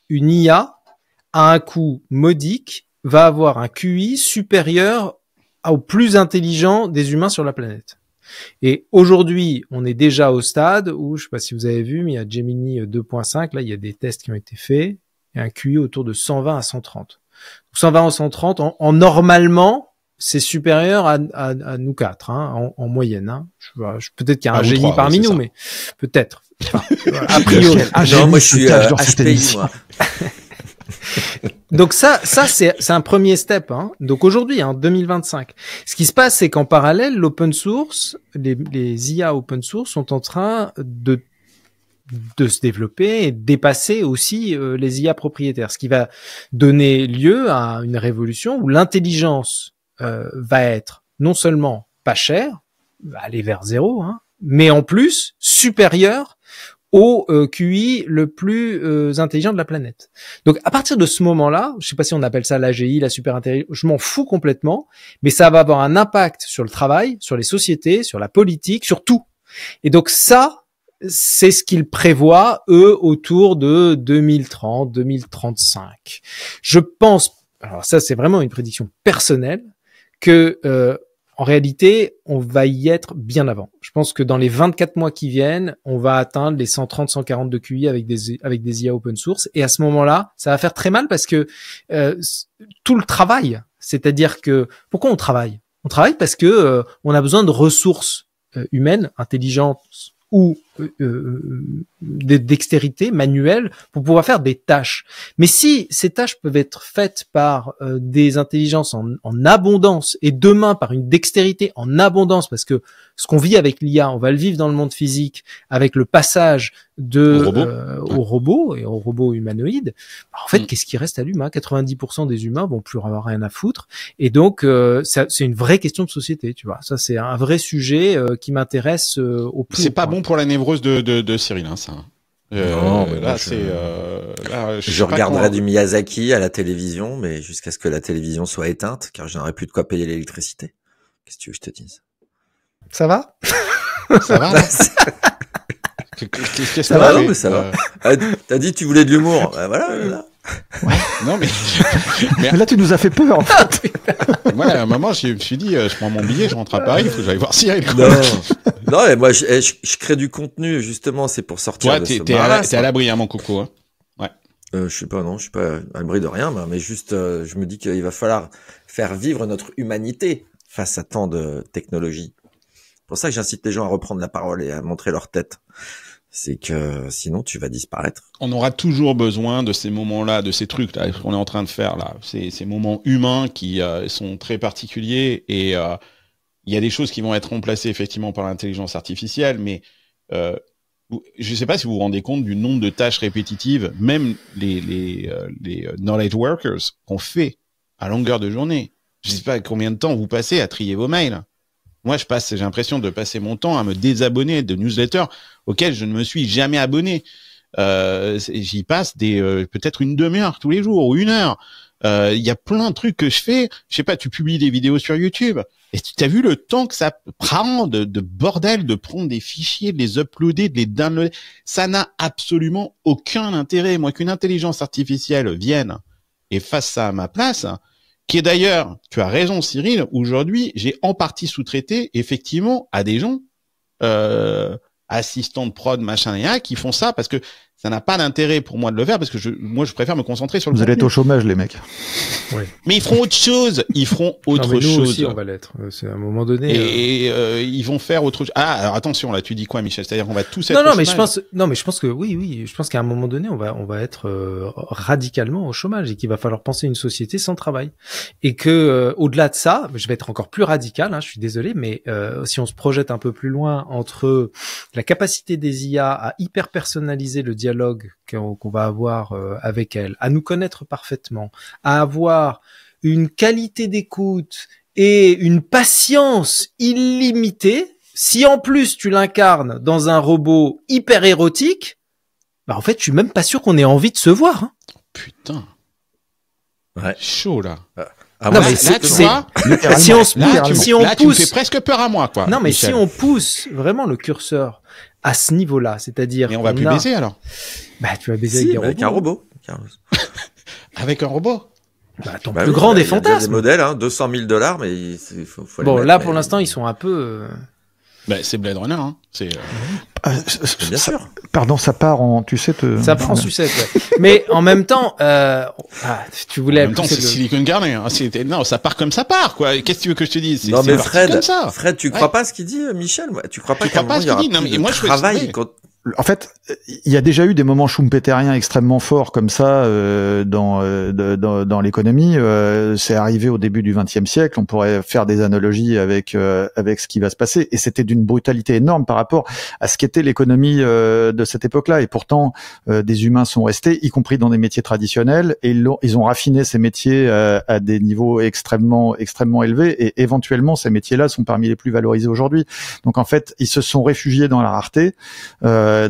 une IA à un coût modique, va avoir un QI supérieur au plus intelligent des humains sur la planète. Et aujourd'hui, on est déjà au stade où, je sais pas si vous avez vu, mais il y a Gemini 2.5, là, il y a des tests qui ont été faits, et un QI autour de 120 à 130. 120 à 130, en normalement, c'est supérieur à nous quatre, en moyenne. Peut-être qu'il y a un génie parmi nous, mais peut-être. Enfin, a priori. Non, moi, je suis HPI, moi. Donc ça c'est un premier step. Donc aujourd'hui, 2025. Ce qui se passe, c'est qu'en parallèle, l'open source, les IA open source sont en train de se développer et de dépasser aussi les IA propriétaires, ce qui va donner lieu à une révolution où l'intelligence va être non seulement pas chère, va aller vers zéro, mais en plus supérieure au QI le plus intelligent de la planète. Donc à partir de ce moment-là, je sais pas si on appelle ça l'AGI, la super intelligence, je m'en fous complètement, mais ça va avoir un impact sur le travail, sur les sociétés, sur la politique, sur tout. Et donc ça, c'est ce qu'ils prévoient, eux, autour de 2030, 2035. Je pense, alors ça c'est vraiment une prédiction personnelle, que en réalité, on va y être bien avant. Je pense que dans les 24 mois qui viennent, on va atteindre les 130, 140 de QI avec des IA open source. Et à ce moment-là, ça va faire très mal parce que tout le travail, c'est-à-dire que pourquoi on travaille? On travaille parce que on a besoin de ressources humaines, intelligentes ou de dextérité manuelle pour pouvoir faire des tâches. Mais si ces tâches peuvent être faites par des intelligences en abondance et demain par une dextérité en abondance, parce que ce qu'on vit avec l'IA, on va le vivre dans le monde physique avec le passage aux robots et aux robots humanoïdes. En fait, qu'est-ce qui reste à l'humain? 90% des humains vont plus avoir rien à foutre. Et donc, c'est une vraie question de société, tu vois. Ça, c'est un vrai sujet qui m'intéresse au plus. C'est pas bon pour la névrose de Cyril, ça. Non, mais là, je regarderai du Miyazaki à la télévision, mais jusqu'à ce que la télévision soit éteinte, car je n'aurai plus de quoi payer l'électricité. Qu'est-ce que tu veux que je te dise? Ça va? Ça va? Qu'est-ce que ça va? Non, mais ça va. T'as dit que tu voulais de l'humour. Bah, voilà. Là. Ouais. Non, mais là, tu nous as fait peur, en fait. Moi, à un moment, je me suis dit, je prends mon billet, je rentre à Paris, il faut que j'aille voir Cyril. Non, mais moi, je crée du contenu, justement, c'est pour sortir de ce marasme. T'es à l'abri, mon coco, hein. Ouais. Je suis pas à l'abri de rien, mais juste, je me dis qu'il va falloir faire vivre notre humanité face à tant de technologies. C'est pour ça que j'incite les gens à reprendre la parole et à montrer leur tête. C'est que sinon tu vas disparaître. On aura toujours besoin de ces moments-là, de ces trucs-là qu'on est en train de faire là, ces moments humains qui sont très particuliers et il y a des choses qui vont être remplacées effectivement par l'intelligence artificielle, mais je ne sais pas si vous vous rendez compte du nombre de tâches répétitives, même les knowledge workers qu'on fait à longueur de journée. Je ne sais pas combien de temps vous passez à trier vos mails. Moi, j'ai l'impression de passer mon temps à me désabonner de newsletters auxquels je ne me suis jamais abonné. J'y passe peut-être une demi-heure tous les jours ou 1 heure. Il y a plein de trucs que je fais. Je sais pas, tu publies des vidéos sur YouTube. Et tu as vu le temps que ça prend de bordel de prendre des fichiers, de les uploader, de les downloader. Ça n'a absolument aucun intérêt. Moi, qu'une intelligence artificielle vienne et fasse ça à ma place, qui est d'ailleurs, tu as raison Cyril, aujourd'hui, j'ai en partie sous-traité effectivement à des gens, assistants de prod, machin et qui font ça parce que ça n'a pas d'intérêt pour moi de le faire parce que moi je préfère me concentrer sur le Vous allez être au chômage, les mecs. Ouais. Mais ils feront autre chose. Ils feront autre non, mais nous chose. Aussi, on va l'être. C'est à un moment donné. Et ils vont faire autre chose. Ah, alors attention, là, tu dis quoi, Michel? C'est-à-dire qu'on va tous être. Non, mais je pense que oui. Je pense qu'à un moment donné, on va être radicalement au chômage et qu'il va falloir penser une société sans travail. Et que au-delà de ça, je vais être encore plus radical. Je suis désolé, mais si on se projette un peu plus loin entre la capacité des IA à hyper personnaliser le dialogue qu'on va avoir avec elles, à nous connaître parfaitement, à avoir une qualité d'écoute et une patience illimitée, si en plus tu l'incarnes dans un robot hyper érotique, bah en fait, je suis même pas sûr qu'on ait envie de se voir. Putain. Ouais. Chaud, là. Ah, non, moi, mais là, tu vois, si on là, tu me pousse, fais presque peur à moi, quoi. non, mais Michel. si on pousse vraiment le curseur à ce niveau-là, c'est-à-dire Et on va plus baiser, alors. Bah, tu vas baiser avec un robot. Avec un robot. Bah, ton plus grand des Il y a fantasmes. des modèles, $200 000, mais il faut les Bon, mettre, là, mais- pour l'instant, ils sont un peu... Bah, c'est Blade Runner, hein. C'est, Bien sûr. Pardon, ça part en, tu sais, Ça prend sucette, ouais. Mais en même temps, tu voulais... en même temps, c'est Silicon Valley, hein. Non, ça part comme ça part, quoi. Qu'est-ce que tu veux que je te dise? Non, mais parti comme ça. Fred, tu crois pas ce qu'il dit, Michel? Tu crois pas Tu qu'à un crois pas moment, ce il y qu'il aura dit? Non, plus mais de moi, je travail fais- quand... En fait, il y a déjà eu des moments schumpeteriens extrêmement forts comme ça dans l'économie. C'est arrivé au début du XXe siècle. On pourrait faire des analogies avec ce qui va se passer. Et c'était d'une brutalité énorme par rapport à ce qu'était l'économie de cette époque-là. Et pourtant, des humains sont restés, y compris dans des métiers traditionnels. Et ils ont raffiné ces métiers à des niveaux extrêmement élevés. Et éventuellement, ces métiers-là sont parmi les plus valorisés aujourd'hui. Donc en fait, ils se sont réfugiés dans la rareté.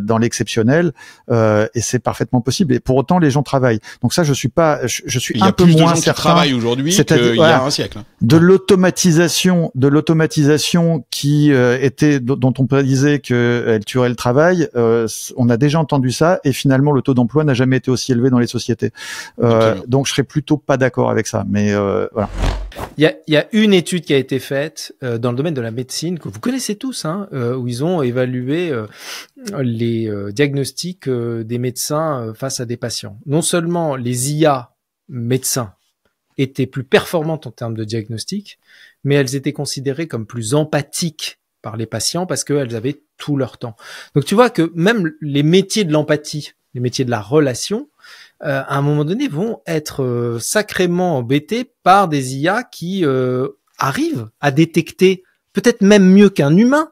Dans l'exceptionnel, et c'est parfaitement possible. Et pour autant, les gens travaillent. Donc ça, je suis un peu moins certain. Il y a plus de gens qui travaillent aujourd'hui qu'il y a un siècle. De l'automatisation qui était dont on prédisait qu'elle tuerait le travail. On a déjà entendu ça, et finalement, le taux d'emploi n'a jamais été aussi élevé dans les sociétés. Donc, je serais plutôt pas d'accord avec ça. Mais voilà. Il y a une étude qui a été faite dans le domaine de la médecine que vous connaissez tous, où ils ont évalué les diagnostics des médecins face à des patients. Non seulement les IA médecins étaient plus performantes en termes de diagnostic, mais elles étaient considérées comme plus empathiques par les patients parce qu'elles avaient tout leur temps. Donc tu vois que même les métiers de l'empathie, les métiers de la relation, à un moment donné, vont être sacrément embêtés par des IA qui arrivent à détecter, peut-être même mieux qu'un humain,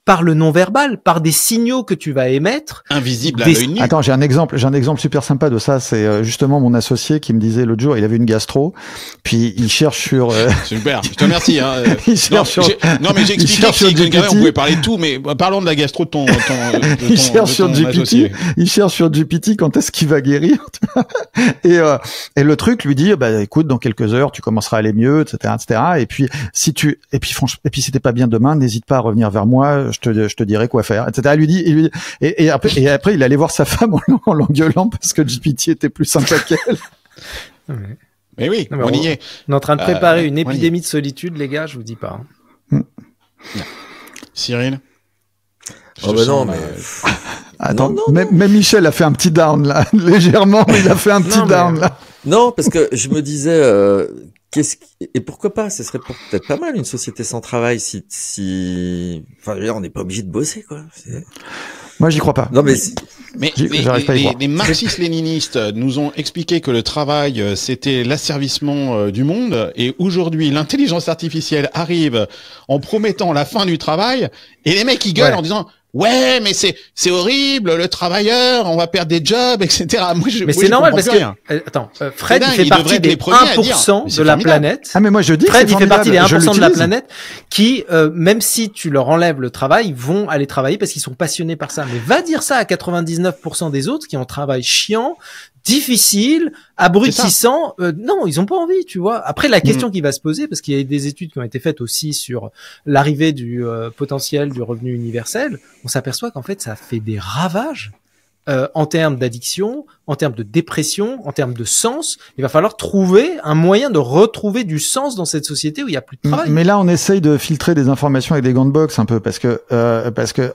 par le non-verbal, par des signaux que tu vas émettre. Invisible à l'œil nu. Attends, j'ai un exemple super sympa de ça. C'est justement mon associé qui me disait l'autre jour, il avait une gastro, puis il cherche sur... Super, je te remercie. Hein. Il cherche non, mais j'ai expliqué que Silicon Valley, on pouvait parler de tout, mais parlons de la gastro de ton il cherche sur GPT. Associé. Il cherche sur GPT quand est-ce qu'il va guérir. Et le truc lui dit, bah écoute, dans quelques heures, tu commenceras à aller mieux, etc., etc. Et puis si t'es pas bien demain, n'hésite pas à revenir vers moi. Je te dirai quoi faire, etc. Elle lui dit, et après, il allait voir sa femme en l'engueulant parce que GPT était plus sympa qu'elle. Mais oui, Non, mais on y est. On est en train de préparer une épidémie de solitude, les gars, je vous dis pas. Cyril? Oh bah non, mais... Attends, non, même Michel a fait un petit down, là. Légèrement, il a fait un petit down, là. Non, parce que je me disais, et pourquoi pas, ce serait peut-être pas mal une société sans travail enfin, je veux dire, on n'est pas obligé de bosser, quoi. Moi, j'y crois pas. Non, mais j'arrive pas à y croire. Les marxistes-léninistes nous ont expliqué que le travail, c'était l'asservissement du monde, et aujourd'hui, l'intelligence artificielle arrive en promettant la fin du travail, et les mecs, ils gueulent en disant, ouais, mais c'est horrible, le travailleur, on va perdre des jobs, etc. Mais c'est normal parce que, attends, Fred, il fait partie des 1% de la planète. Ah, mais moi, je dis Fred, il fait partie des 1% de la planète qui, même si tu leur enlèves le travail, vont aller travailler parce qu'ils sont passionnés par ça. Mais va dire ça à 99% des autres qui ont un travail chiant, difficile, abrutissant. Non, ils ont pas envie, tu vois. Après, la question qui va se poser, parce qu'il y a des études qui ont été faites aussi sur l'arrivée du potentiel du revenu universel, on s'aperçoit qu'en fait, ça fait des ravages en termes d'addiction, en termes de dépression, en termes de sens. Il va falloir trouver un moyen de retrouver du sens dans cette société où il y a plus de travail. Mais là, on essaye de filtrer des informations avec des gants de boxe un peu parce que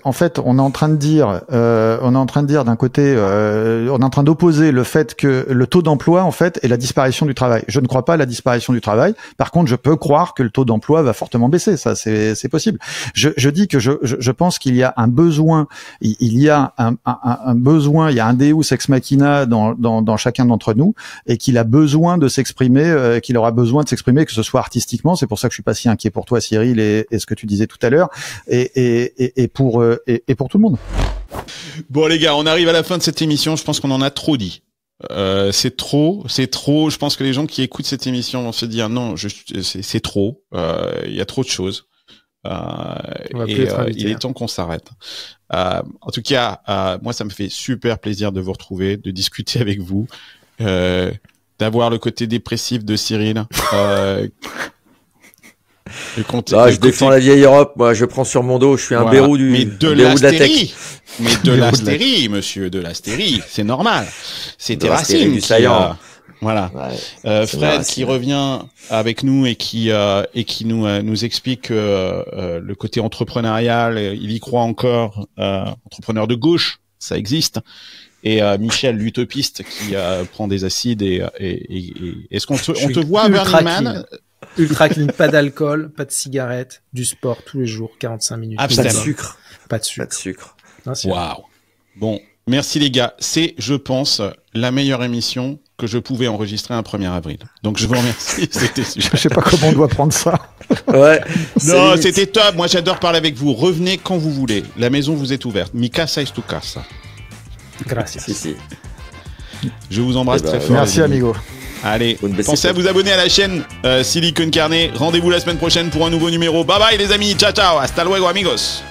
en fait, on est en train de dire d'un côté, on est en train d'opposer le fait que le taux d'emploi en fait et la disparition du travail. Je ne crois pas à la disparition du travail. Par contre, je peux croire que le taux d'emploi va fortement baisser. Ça, c'est possible. Je dis que je pense qu'il y a un besoin, il y a un besoin, il y a un Deus ex machina dans chacun d'entre nous et qu'il a besoin de s'exprimer, qu'il aura besoin de s'exprimer, que ce soit artistiquement. C'est pour ça que je suis pas si inquiet pour toi, Cyril, et ce que tu disais tout à l'heure, et pour tout le monde. Bon les gars, on arrive à la fin de cette émission. Je pense qu'on en a trop dit. C'est trop. Je pense que les gens qui écoutent cette émission vont se dire non, c'est trop. Il y a trop de choses. Il est temps qu'on s'arrête. En tout cas, moi, ça me fait super plaisir de vous retrouver, de discuter avec vous, d'avoir le côté dépressif de Cyril. Je défends la vieille Europe. Moi, je prends sur mon dos. Je suis un Bérou de l'astérie, monsieur, de l'astérie. C'est normal. C'était Racine du saillant. Voilà. Ouais, Fred qui revient avec nous et qui nous explique le côté entrepreneurial, il y croit encore, entrepreneur de gauche, ça existe. Et Michel l'utopiste qui prend des acides et est-ce qu'on te voit Burning Man? Ultra clean, pas d'alcool, pas de cigarette, du sport tous les jours, 45 minutes. Pas de sucre. Pas de sucre. Waouh. Bon, merci les gars. C'est, je pense, la meilleure émission que je pouvais enregistrer un 1er avril. Donc je vous remercie, c'était super. Je sais pas comment on doit prendre ça. Ouais. Non, c'était top. Moi j'adore parler avec vous. Revenez quand vous voulez. La maison vous est ouverte. Mi casa es tu casa. Gracias. Si. Je vous embrasse très fort. Merci amigo. Allez, pensez à vous abonner à la chaîne Silicon Carnet. Rendez-vous la semaine prochaine pour un nouveau numéro. Bye bye les amis. Ciao ciao. Hasta luego amigos.